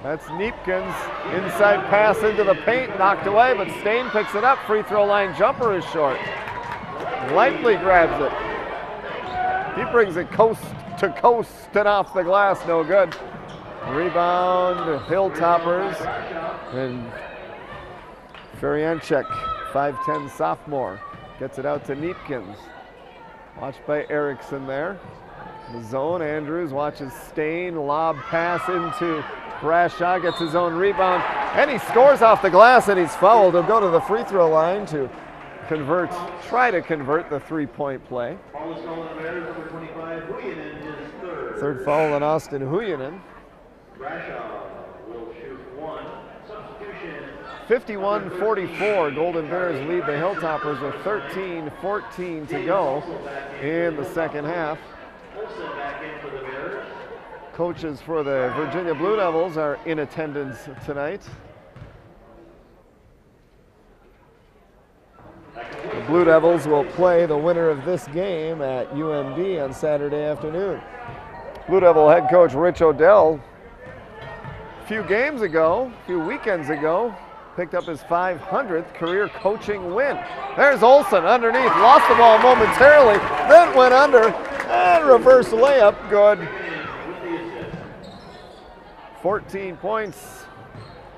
That's Neepkins. Inside pass into the paint, knocked away, but Stain picks it up. Free throw line jumper is short. Likely grabs it. He brings it coast to coast and off the glass, no good. Rebound, Hilltoppers, and Feryanchek, 5'10" sophomore, gets it out to Neepkins. Watched by Erickson there. The zone, Andrews watches Stain, lob pass into Brashaw, gets his own rebound, and he scores off the glass, and he's fouled. He'll go to the free throw line to try to convert the 3-point play. Third foul on Austin Huyen. Brashaw will shoot 1. Substitution. 51-44, Golden Bears lead the Hilltoppers with 13-14 to go in the second half. Coaches for the Virginia Blue Devils are in attendance tonight. The Blue Devils will play the winner of this game at UMD on Saturday afternoon. Blue Devil head coach Rich Odell, a few weekends ago, picked up his 500th career coaching win. There's Olsen underneath, lost the ball momentarily, then went under, and reverse layup, good. 14 points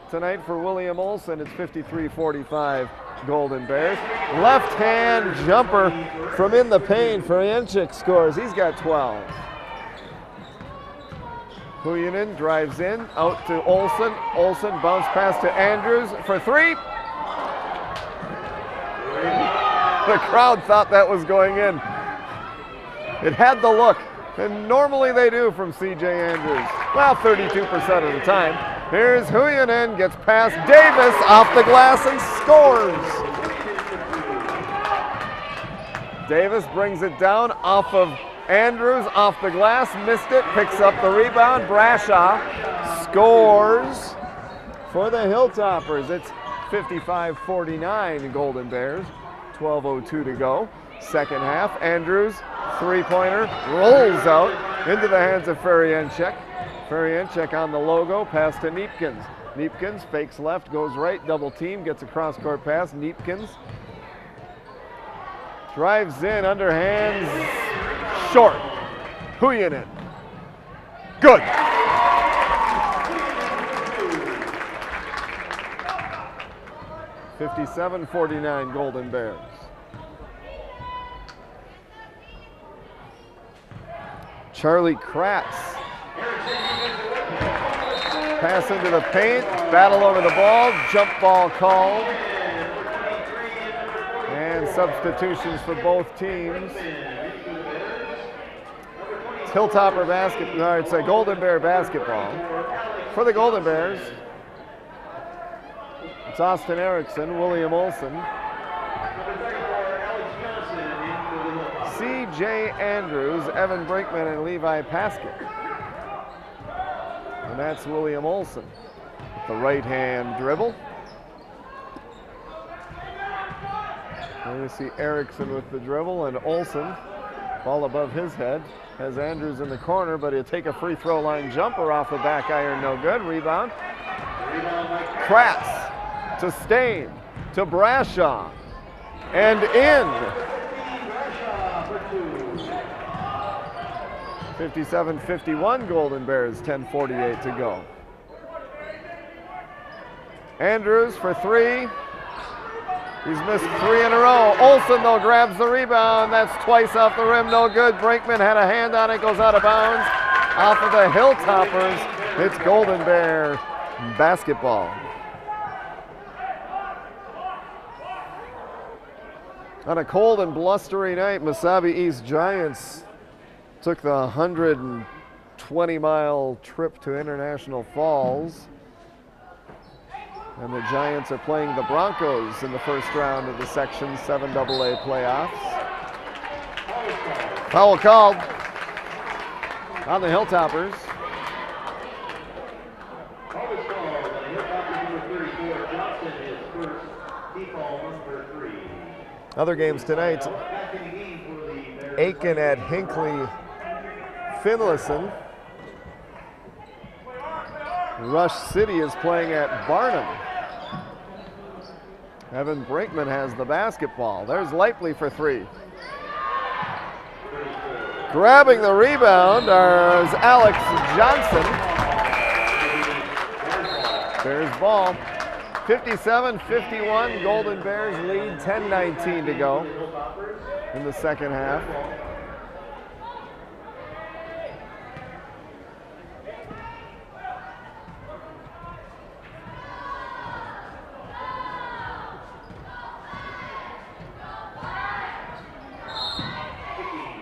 tonight for William Olson. It's 53-45 Golden Bears. Left hand jumper from in the paint. Ferjenčík scores. He's got 12. Huyanen drives in, out to Olson. Olson bounce pass to Andrews for three. The crowd thought that was going in. It had the look, and normally they do from C.J. Andrews. Well, 32% of the time. Here's Huyanen, gets past Davis off the glass and scores. Davis brings it down off of Andrews, off the glass, missed it, picks up the rebound. Brashaw scores for the Hilltoppers. It's 55-49 Golden Bears, 12:02 to go. Second half, Andrews, three-pointer, rolls out into the hands of Ferjenčík. Ferjenčík on the logo, pass to Neepkins. Neepkins fakes left, goes right, double team, gets a cross-court pass. Neepkins drives in, underhands, short. Huyanen. Good. (57-49) Golden Bears. Charlie Kratz. Pass into the paint, battle over the ball, jump ball called. And substitutions for both teams. It's Hilltopper basketball, no, it's a Golden Bear basketball. For the Golden Bears, it's Austin Erickson, William Olson, C.J. Andrews, Evan Brinkman, and Levi Paskett. And that's William Olson. The right-hand dribble. And you see Erickson with the dribble, and Olson, ball above his head, has Andrews in the corner, but he'll take a free throw line jumper off the back iron, no good. Rebound. Kratz to Stain, to Brashaw, and in. 57-51 Golden Bears, 10:48 to go. Andrews for three. He's missed three in a row. Olson, though, grabs the rebound. That's twice off the rim, no good. Brinkman had a hand on it, goes out of bounds. Off of the Hilltoppers, it's Golden Bear basketball. On a cold and blustery night, Mesabi East Giants took the 120-mile trip to International Falls. And the Giants are playing the Broncos in the first round of the Section 7 AA playoffs. Foul called on the Hilltoppers. Other games tonight, Aiken at Hinckley Finlayson. Rush City is playing at Barnum. Evan Brinkman has the basketball. There's Leipley for three. Grabbing the rebound is Alex Johnson. Bears ball. 57-51, Golden Bears lead, 10:19 to go in the second half.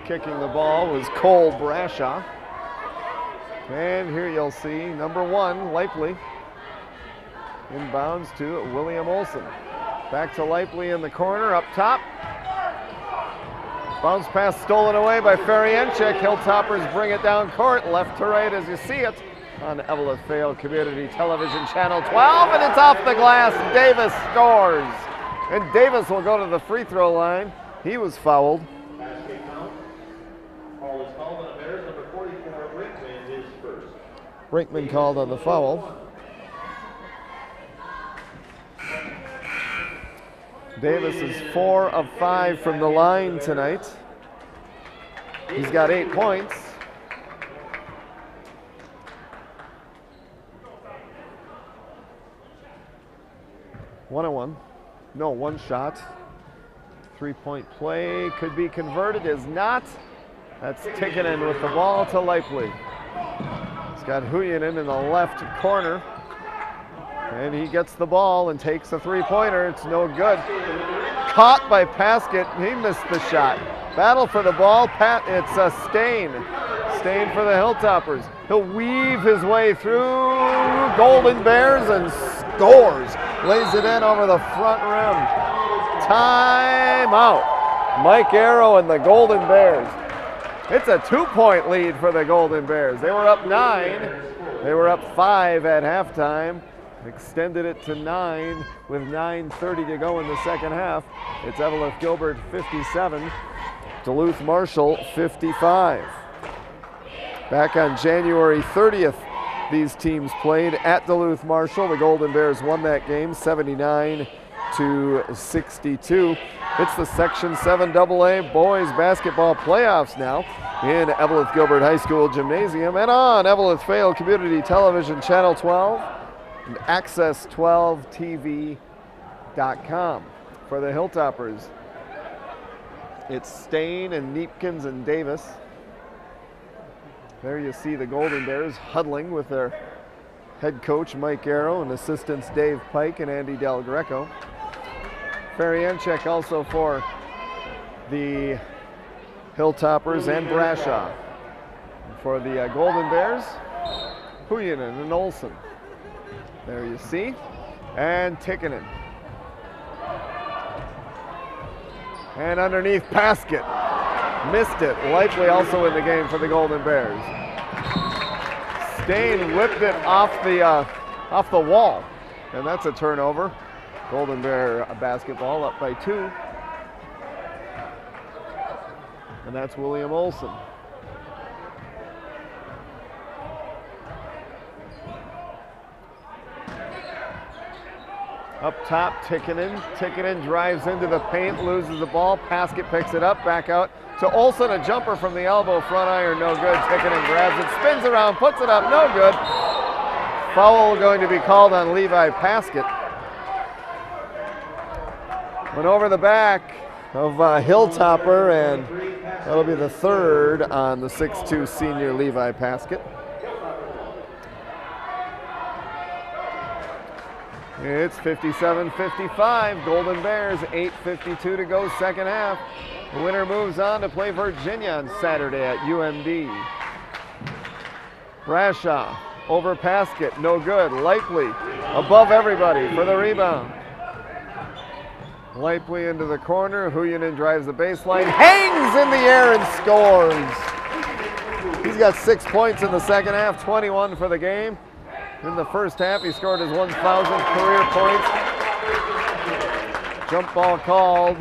Kicking the ball was Cole Brashaw. And here you'll see number one, Leipley. Inbounds to William Olson. Back to Leipley in the corner, up top. Bounce pass stolen away by Ferjenčík. Hilltoppers bring it down court, left to right as you see it on Evelyn Vale Community Television Channel 12, and it's off the glass. Davis scores. And Davis will go to the free throw line. He was fouled. Brinkman called on the foul. Davis is 4 of 5 from the line tonight. He's got 8 points. 1-on-1. No, one shot. 3-point play could be converted, is not. That's Tikkanen with the ball to Leipley. He's got Huyanen in the left corner. And he gets the ball and takes a three-pointer. It's no good. Caught by Paskett. He missed the shot. Battle for the ball. It's a Stain. Stain for the Hilltoppers. He'll weave his way through Golden Bears and scores. Lays it in over the front rim. Timeout. Mike Arrow and the Golden Bears. It's a 2-point lead for the Golden Bears. They were up 9. They were up 5 at halftime. Extended it to 9 with 9:30 to go in the second half. It's Evelyn Gilbert 57, Duluth Marshall 55. Back on January 30th, these teams played at Duluth Marshall. The Golden Bears won that game 79-62. It's the Section 7 AA boys basketball playoffs now in Evelyn Gilbert High School Gymnasium and on Evelyn Vale Community Television Channel 12. And Access12TV.com. For the Hilltoppers, it's Stain and Neepkins and Davis. There you see the Golden Bears huddling with their head coach Mike Arrow and assistants Dave Pike and Andy Del Greco. Ferienchek also for the Hilltoppers and Brashaw. And for the Golden Bears, Huyanen and Olsen. There you see, and Tikkanen. And underneath Paskett, missed it. Likely also in the game for the Golden Bears. Stain whipped it off the wall, and that's a turnover. Golden Bear basketball up by 2, and that's William Olsen. Up top, Tikkanen. Tikkanen drives into the paint, loses the ball. Paskett picks it up, back out to Olsen. A jumper from the elbow, front iron, no good. Tikkanen grabs it, spins around, puts it up, no good. Foul going to be called on Levi Paskett. Went over the back of Hilltopper, and that'll be the third on the 6'2 senior Levi Paskett. It's 57-55, Golden Bears, 8:52 to go, second half. The winner moves on to play Virginia on Saturday at UMD. Brashaw over Paskett, no good. Leipley above everybody for the rebound. Leipley into the corner, Huyanen drives the baseline, hangs in the air and scores. He's got 6 points in the second half, 21 for the game. In the first half, he scored his 1,000th career points. Jump ball called.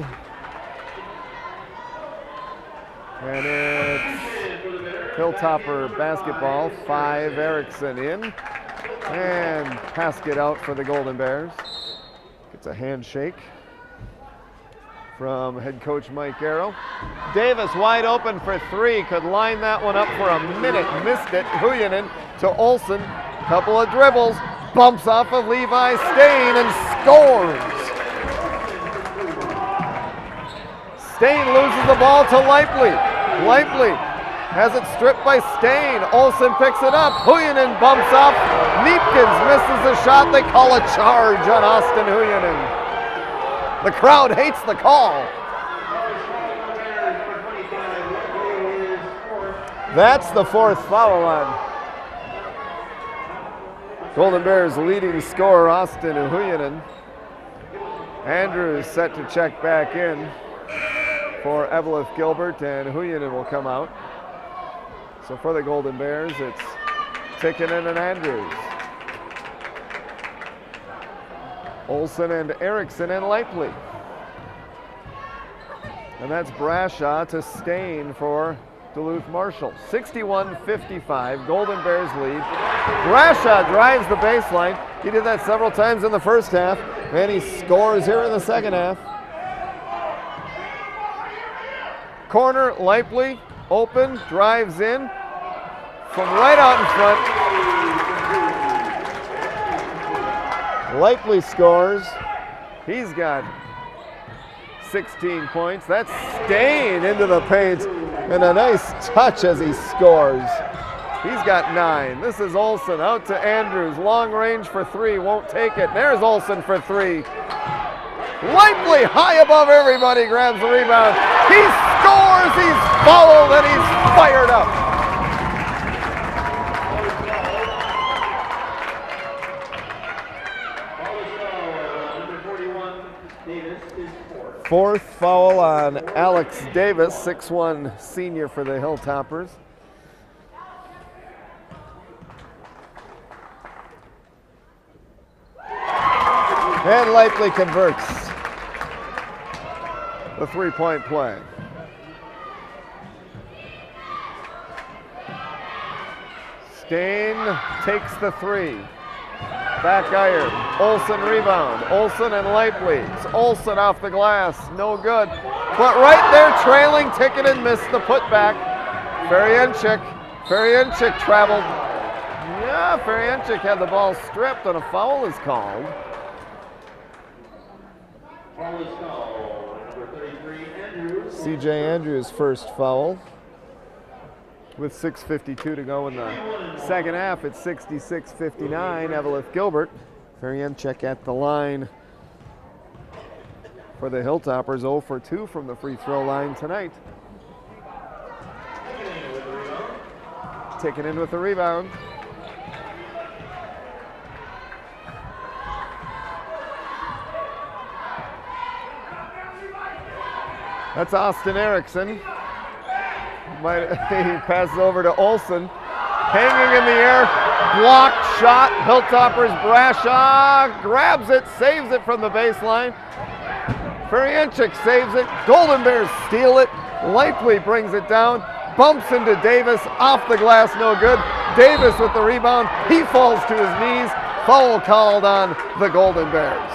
And it's Hilltopper basketball. 5, Erickson in. And Paskett out for the Golden Bears. Gets a handshake from head coach Mike Arrow. Davis wide open for 3. Could line that one up for a minute. Missed it. Huyanen to Olsen. Couple of dribbles, bumps off of Levi Stain and scores. Stain loses the ball to Leipley. Leipley has it stripped by Stain. Olsen picks it up. Huyanen bumps off. Neepkins misses the shot. They call a charge on Austin Huyanen. The crowd hates the call. That's the 4th foul on Golden Bears leading scorer Austin Huyanen. Andrews set to check back in for Evelyn Gilbert, and Huyanen will come out. So for the Golden Bears, it's Tikkanen and Andrews. Olsen and Erickson and Leipley. And that's Brashaw to Stain for Duluth Marshall. 61-55, Golden Bears lead. Brashaw drives the baseline. He did that several times in the first half, and he scores here in the second half. Corner, Leipley, open, drives in from right out in front. Leipley scores. He's got 16 points. That's Stain into the paint, and a nice touch as he scores. He's got 9. This is Olson out to Andrews. Long range for 3, won't take it. There's Olson for 3. Lively high above everybody, grabs the rebound. He scores, he's fouled, and he's fired up. Fourth foul on Alex Davis, 6'1" senior for the Hilltoppers. And Lively converts the 3-point play. Stain takes the 3. Back iron. Olson rebound. Olson and Lively. Olson off the glass. No good. But right there, trailing Tikkanen missed the putback. Feryanchik traveled. Yeah, Feryanchik had the ball stripped and a foul is called. CJ Andrews' first foul. With 6:52 to go in the second half, it's 66-59. Eveleth Gilbert. Feryanchik at the line for the Hilltoppers, 0 for 2 from the free throw line tonight. Taken in with the rebound. That's Austin Erickson. He passes over to Olson. Hanging in the air, blocked shot. Hilltoppers Brashaw grabs it, saves it from the baseline. Feryanchik saves it. Golden Bears steal it. Lively brings it down, bumps into Davis, off the glass, no good. Davis with the rebound. He falls to his knees. Foul called on the Golden Bears.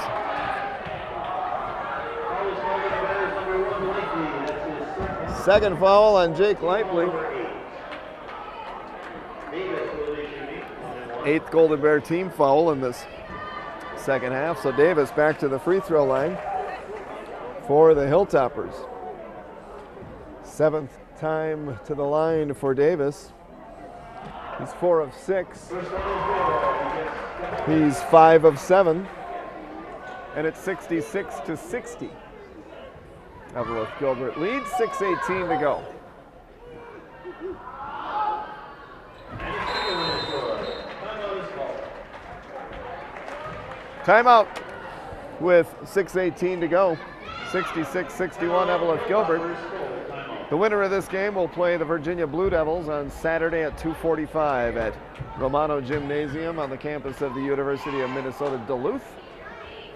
Second foul on Jake Lively. 8th Golden Bear team foul in this second half. So Davis back to the free throw line for the Hilltoppers. 7th time to the line for Davis. He's 4 of 6. He's 5 of 7. And it's 66-60. Eveleth Gilbert leads, 6:18 to go. Timeout with 6:18 to go. 66-61, Eveleth Gilbert. The winner of this game will play the Virginia Blue Devils on Saturday at 2:45 at Romano Gymnasium on the campus of the University of Minnesota Duluth.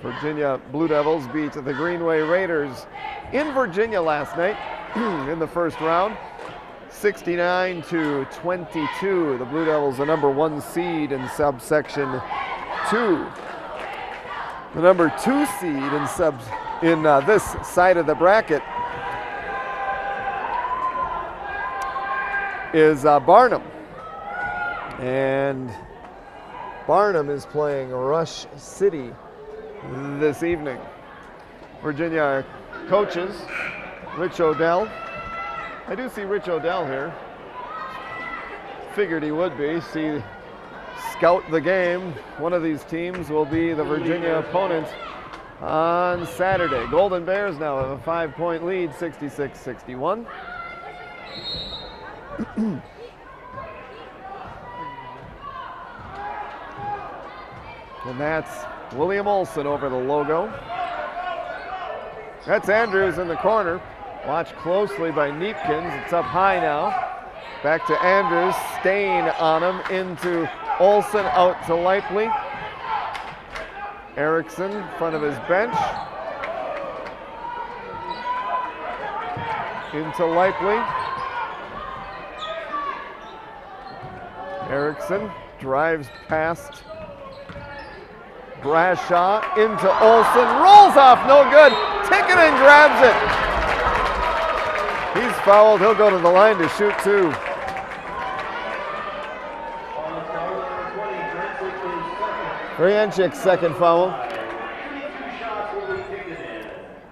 Virginia Blue Devils beat the Greenway Raiders in Virginia last night in the first round, 69-22. The Blue Devils, the number 1 seed in subsection 2. The number 2 seed in this side of the bracket is Barnum. And Barnum is playing Rush City this evening. Virginia coaches Rich Odell. I do see Rich Odell here. Figured he would be. Scout the game. One of these teams will be the Virginia opponent on Saturday. Golden Bears now have a 5-point lead, 66-61. And that's William Olson over the logo. That's Andrews in the corner. Watched closely by Neepkins. It's up high now. Back to Andrews. Stain on him. Into Olson, out to Lively. Erickson in front of his bench. Into Lively. Erickson drives past Brashaw into Olson, rolls off, no good. Tikkanen grabs it. He's fouled. He'll go to the line to shoot 2. Feryanchik's second foul.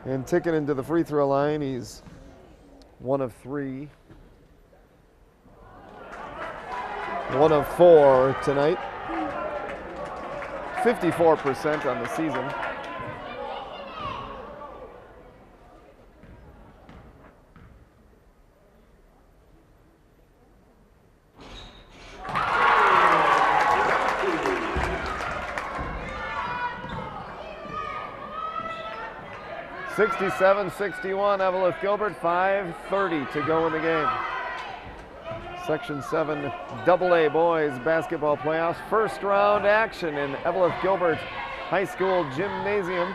And ticking into the free throw line, he's 1 of 3. 1 of 4 tonight. 54% on the season. (67-61) Evelyn Gilbert, 5:30 to go in the game. Section 7 AA boys basketball playoffs. First round action in Evelyn Gilbert High School Gymnasium.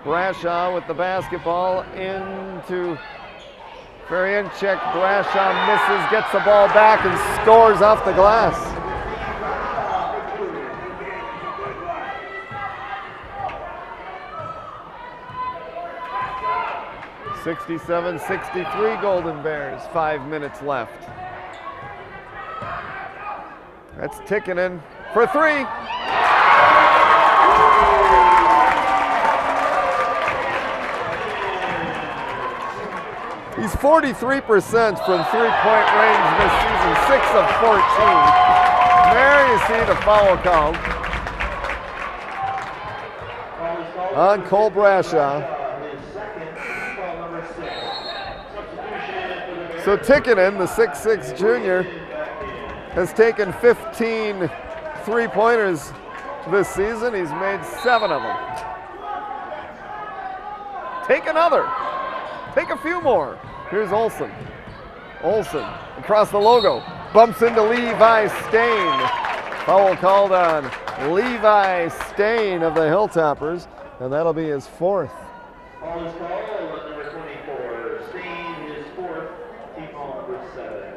Brashaw with the basketball into Ferienchik. Brashaw misses, gets the ball back and scores off the glass. 67-63 Golden Bears, 5 minutes left. That's Tikkinen for 3. He's 43% from three-point range this season, 6 of 14. There you see the foul called on Cole Brashaw. So Tikkinen, the 6'6 junior, has taken 15 three-pointers this season. He's made 7 of them. Take another. Take a few more. Here's Olson. Olson across the logo. Bumps into Levi Stain. Foul called on Levi Stain of the Hilltoppers, and that'll be his 4th. Foul is called on number 24. Stain, his 4th. Team foul number 7.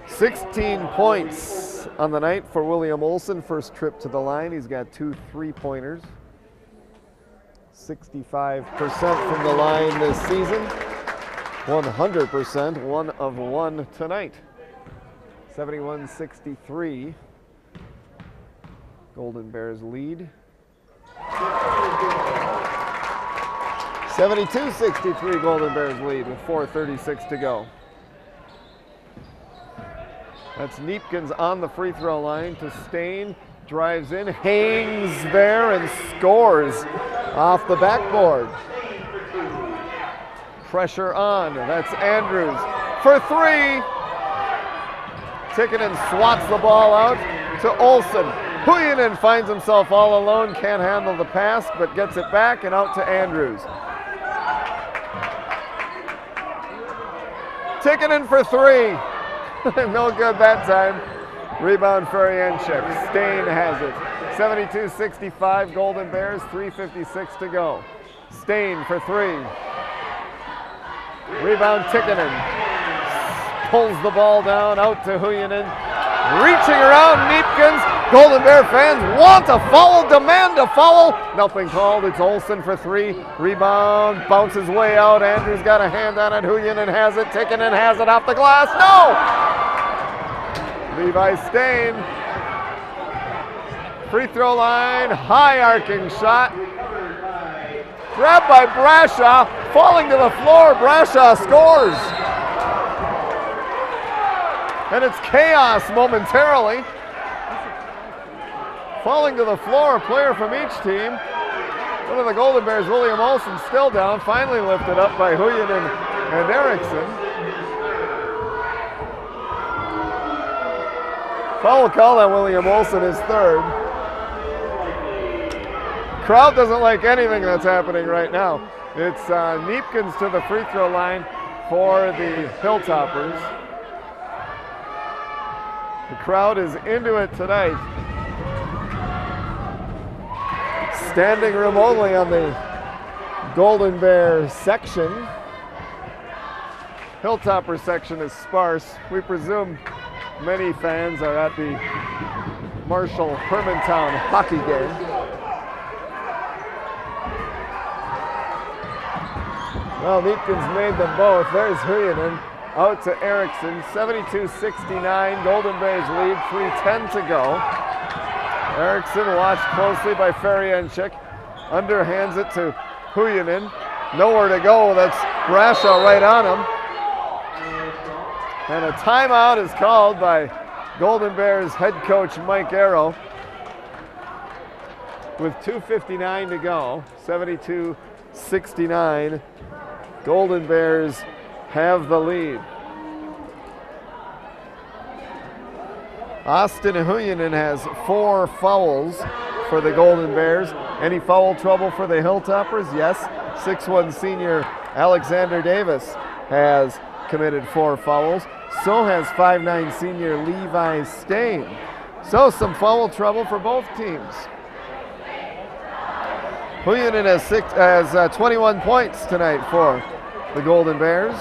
16 points on the night for William Olson. First trip to the line. He's got 2 three-pointers. 65% from the line this season. 100%, 1 of 1 tonight. 71-63. Golden Bears lead. 72-63 Golden Bears lead with 4:36 to go. That's Neepkins on the free throw line to Stain. Drives in, hangs there, and scores off the backboard. Pressure on. That's Andrews for 3. Tikkinen swats the ball out to Olson. Huyanen finds himself all alone, can't handle the pass, but gets it back and out to Andrews. Tikkinen for 3. No good that time. Rebound Ferienchik. Stain has it. 72-65 Golden Bears, 3:56 to go. Stain for 3. Rebound Tikkinen. Pulls the ball down out to Huyanen. Reaching around Neepkins. Golden Bear fans want a foul, demand a foul. Nothing called. It's Olson for 3. Rebound, bounces way out. Andrews got a hand on it. Huyanen has it. Tikkinen has it off the glass. No! Levi Stain. Free throw line, high arcing shot. Grabbed by Brashaw, falling to the floor. Brashaw scores. And it's chaos momentarily. Falling to the floor, a player from each team. One of the Golden Bears, William Olson, still down, finally lifted up by Huyanen and Erickson. Foul call on William Olson, his 3rd. Crowd doesn't like anything that's happening right now. It's Neepkins to the free throw line for the Hilltoppers. The crowd is into it tonight. Standing room only on the Golden Bear section. Hilltopper section is sparse. We presume many fans are at the Marshall Hermantown hockey game. Well, Neepkins made them both. There's Huyanen out to Erickson. 72-69, Golden Bears lead, 3:10 to go. Erickson watched closely by Ferienchik. Underhands it to Huyanen. nowhere to go. That's Brashaw right on him. And a timeout is called by Golden Bears head coach Mike Arrow with 2:59 to go, 72-69. Golden Bears have the lead. Austin Huyanen has 4 fouls for the Golden Bears. Any foul trouble for the Hilltoppers? Yes. 6'1" senior Alexander Davis has committed 4 fouls. So has 5'9" senior Levi Stain. So some foul trouble for both teams. Huyanen has 21 points tonight for the Golden Bears.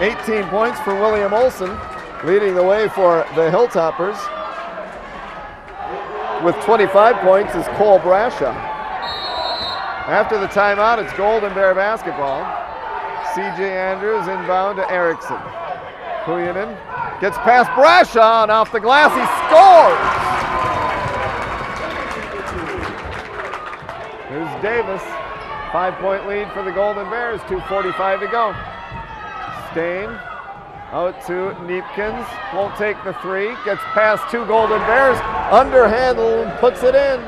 18 points for William Olson, leading the way for the Hilltoppers. With 25 points is Cole Brashaw. After the timeout, it's Golden Bear basketball. C.J. Andrews inbound to Erickson. Huyanen gets past Brashaw, and off the glass he scores! Here's Davis. 5-point lead for the Golden Bears, 2:45 to go. Stain out to Neepkins, won't take the 3, gets past 2 Golden Bears, underhandle and puts it in.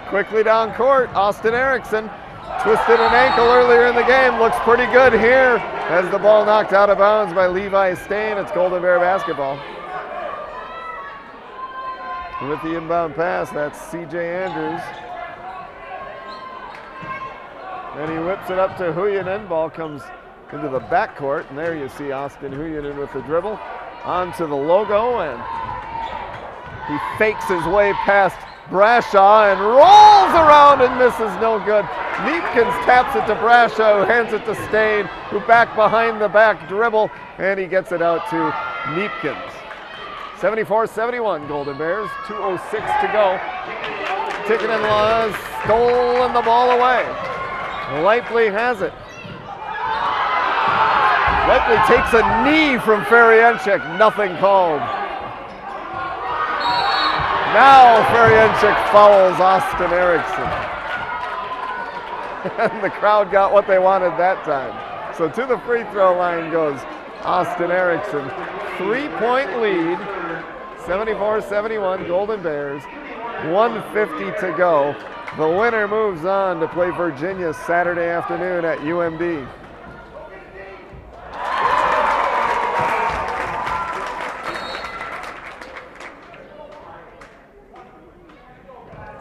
Quickly down court, Austin Erickson twisted an ankle earlier in the game, looks pretty good here as the ball knocked out of bounds by Levi Stain. It's Golden Bear basketball. With the inbound pass, that's C.J. Andrews. And he whips it up to Huyanen. Ball comes into the backcourt, and there you see Austin Huyanen with the dribble onto the logo, and he fakes his way past Brashaw and rolls around and misses, no good. Neepkins taps it to Brashaw, who hands it to Stain, who back behind the back dribble, and he gets it out to Neepkins. 74-71 Golden Bears, 2:06 to go. Ticket and Laws stolen the ball away. Leipley has it. Leipley takes a knee from Ferrienchik, nothing called. Now Ferrienchik fouls Austin Erickson. And the crowd got what they wanted that time. So to the free throw line goes Austin Erickson. 3-point lead, 74-71 Golden Bears, 1:50 to go. The winner moves on to play Virginia Saturday afternoon at UMD.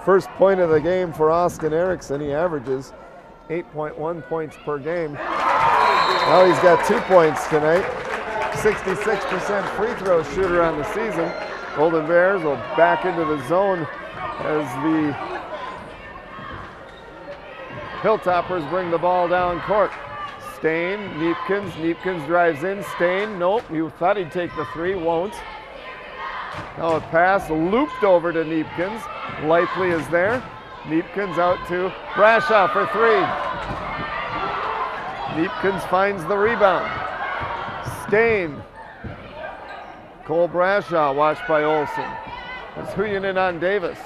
First point of the game for Austin Erickson. He averages 8.1 points per game. Now he's got 2 points tonight. 66% free throw shooter on the season. Golden Bears will back into the zone as the Hilltoppers bring the ball down court. Stain, Neepkins drives in. Stain, nope, you thought he'd take the 3, won't. Now a pass looped over to Neepkins. Leipley is there. Neepkins out to Brashaw for 3. Neepkins finds the rebound. Stain. Cole Brashaw watched by Olson. It's Huyanen on Davis.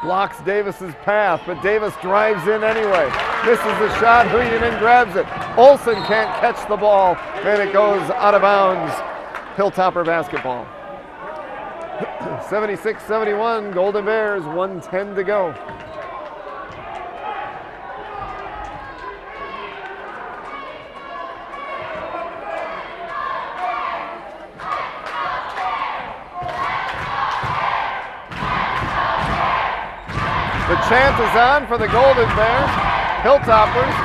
Blocks Davis's path, but Davis drives in anyway. Misses the shot, Huyanen grabs it. Olson can't catch the ball, and it goes out of bounds. Hilltopper basketball. 76-71, Golden Bears, 1:10 to go. The chant is on for the Golden Bears. Hilltoppers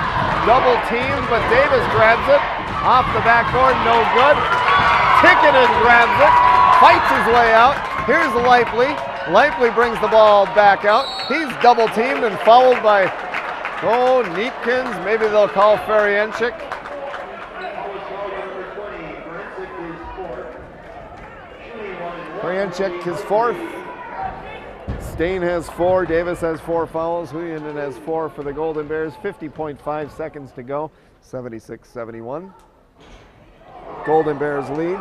double teamed, but Davis grabs it. Off the backboard, no good. Tikkanen grabs it, fights his way out. Here's Leipley. Leipley brings the ball back out. He's double teamed and fouled by, Neepkins. Maybe they'll call Ferrienchik. Ferrienchik is 4th. Stain has 4, Davis has 4 fouls, Huyanen has 4 for the Golden Bears, 50.5 seconds to go, 76-71. Golden Bears lead.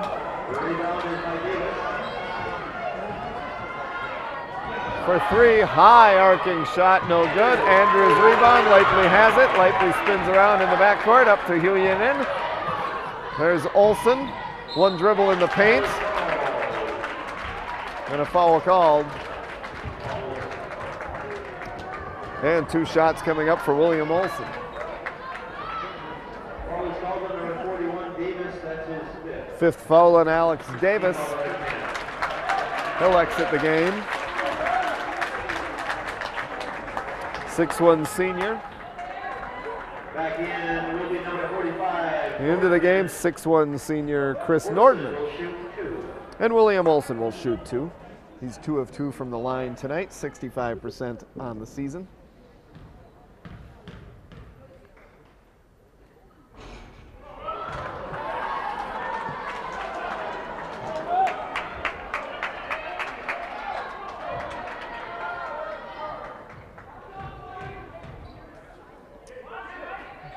for three. High arcing shot, no good. Andrews rebound. Lightly has it. Lightly spins around in the backcourt up to Huyanin. There's Olsen. One dribble in the paint. And a foul called. And two shots coming up for William Olsen. Fifth foul on Alex Davis. He'll exit the game. 6'1" senior. Back in will be number 45. Into the game, 6'1" senior Chris Nordman. And William Olsen will shoot two. He's 2 of 2 from the line tonight, 65% on the season.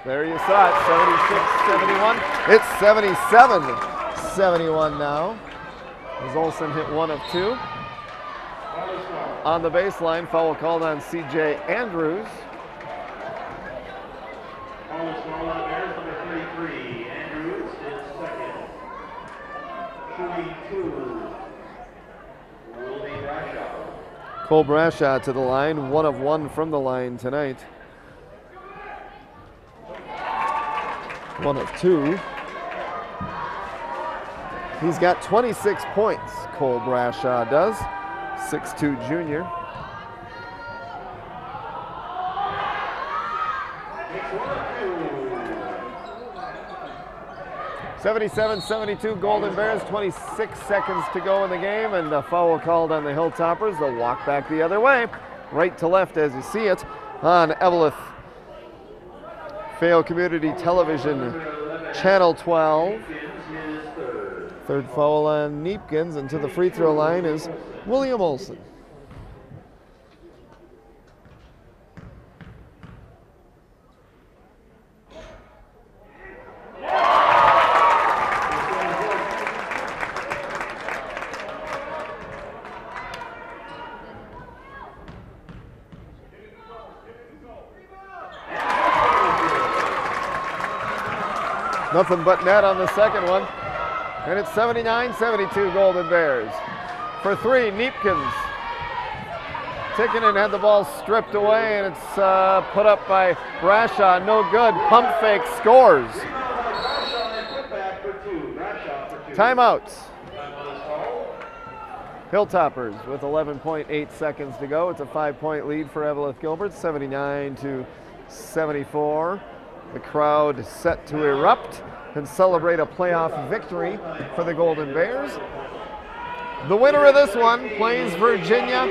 There you saw it, 76-71. It's 77-71 now. As Olsen hit 1 of 2. On the baseline, foul called on C.J. Andrews. Number 33, Andrews is second. Shooting 2 will be Brashaw. Cole Brashaw to the line, 1 of 1 from the line tonight. 1 of 2. He's got 26 points, Cole Brashaw does. 6'2" junior. It's 77-72 Golden Bears, 26 seconds to go in the game, and a foul called on the Hilltoppers. They'll walk back the other way, right to left as you see it on Eveleth Fayette Community Television, Channel 12. Third foul on Neepkins, and to the free throw line is William Olsen. Nothing but net on the second one. And it's 79-72 Golden Bears. For three, Neepkins. Tikkinen had the ball stripped away, and it's put up by Brashaw. No good. Pump fake, scores. Timeout. Hilltoppers with 11.8 seconds to go. It's a 5-point lead for Eveleth Gilbert, 79-74. The crowd set to erupt and celebrate a playoff victory for the Golden Bears. The winner of this one plays Virginia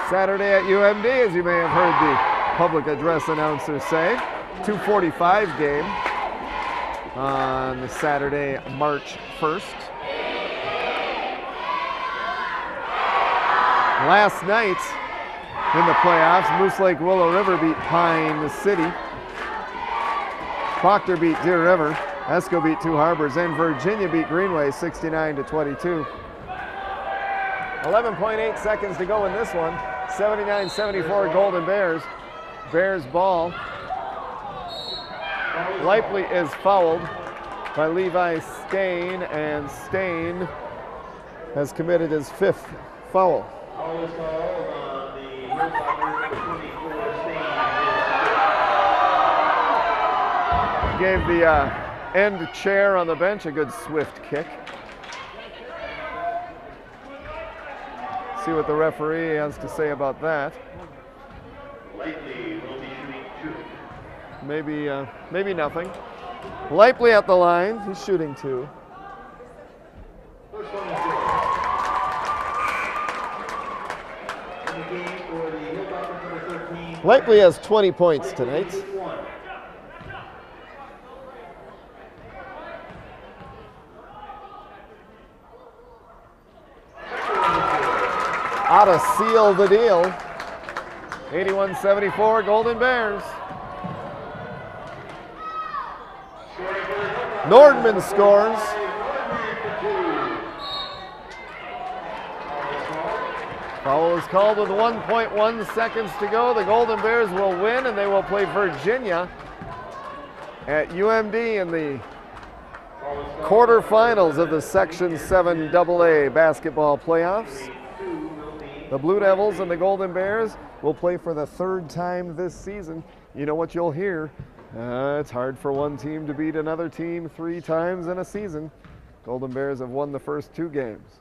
Saturday at UMD, as you may have heard the public address announcer say. 2:45 game on Saturday, March 1st. Last night in the playoffs, Moose Lake Willow River beat Pine City. Proctor beat Deer River. Esco beat Two Harbors, and Virginia beat Greenway 69-22. 11.8 seconds to go in this one. 79-74 Golden Bears. Bears ball. Lively is fouled by Levi Stain, and Stain has committed his 5th foul. Foul is called on the Hilltoppers, 24 Stain. Gave the end chair on the bench a good swift kick. See what the referee has to say about that. Lightly will be shooting 2. Maybe nothing. Lively at the line. He's shooting 2. First one is good. In the game for the Hilltoppers, number 13. Lively has 20 points tonight. Ought to seal the deal. 81-74 Golden Bears. Nordman scores. called with 1.1 seconds to go. The Golden Bears will win, and they will play Virginia at UMD in the quarterfinals of the Section 7 AA basketball playoffs. The Blue Devils and the Golden Bears will play for the third time this season. You know what you'll hear? It's hard for one team to beat another team 3 times in a season. Golden Bears have won the first 2 games.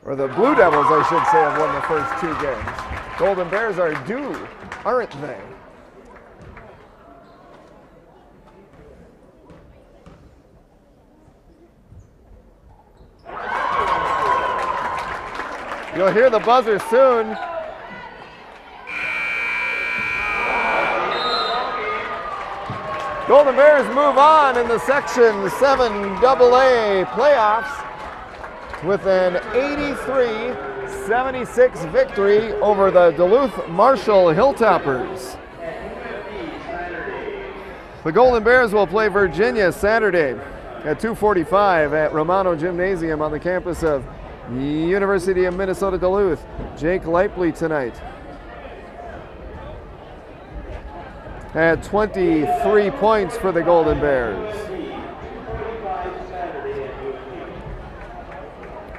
Or the Blue Devils, I should say, have won the first 2 games. Golden Bears are due, aren't they? You'll hear the buzzer soon. Golden Bears move on in the Section 7 AA playoffs with an 83-76 victory over the Duluth Marshall Hilltoppers. The Golden Bears will play Virginia Saturday at 2:45 at Romano Gymnasium on the campus of University of Minnesota Duluth. Jake Leipley tonight had 23 points for the Golden Bears.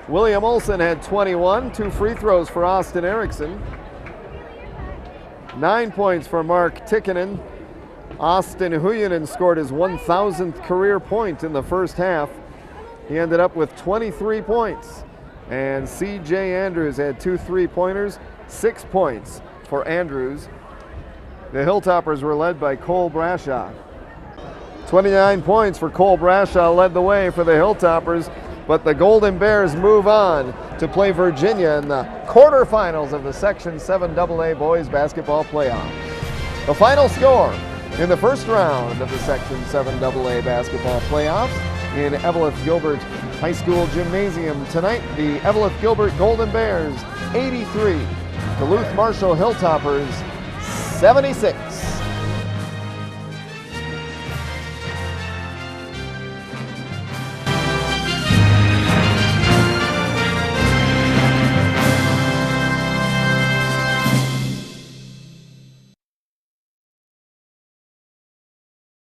William Olson had 21, 2 free throws for Austin Erickson. 9 points for Mark Tikkanen. Austin Huyanen scored his 1,000th career point in the first half. He ended up with 23 points. And C.J. Andrews had 2 3-pointers, 6 points for Andrews. The Hilltoppers were led by Cole Brashaw. 29 points for Cole Brashaw led the way for the Hilltoppers, but the Golden Bears move on to play Virginia in the quarterfinals of the Section 7 AA boys basketball playoff. The final score in the first round of the Section 7 AA basketball playoffs in Eveleth Gilbert High School Gymnasium tonight. The Eveleth Gilbert Golden Bears 83, Duluth Marshall Hilltoppers 76.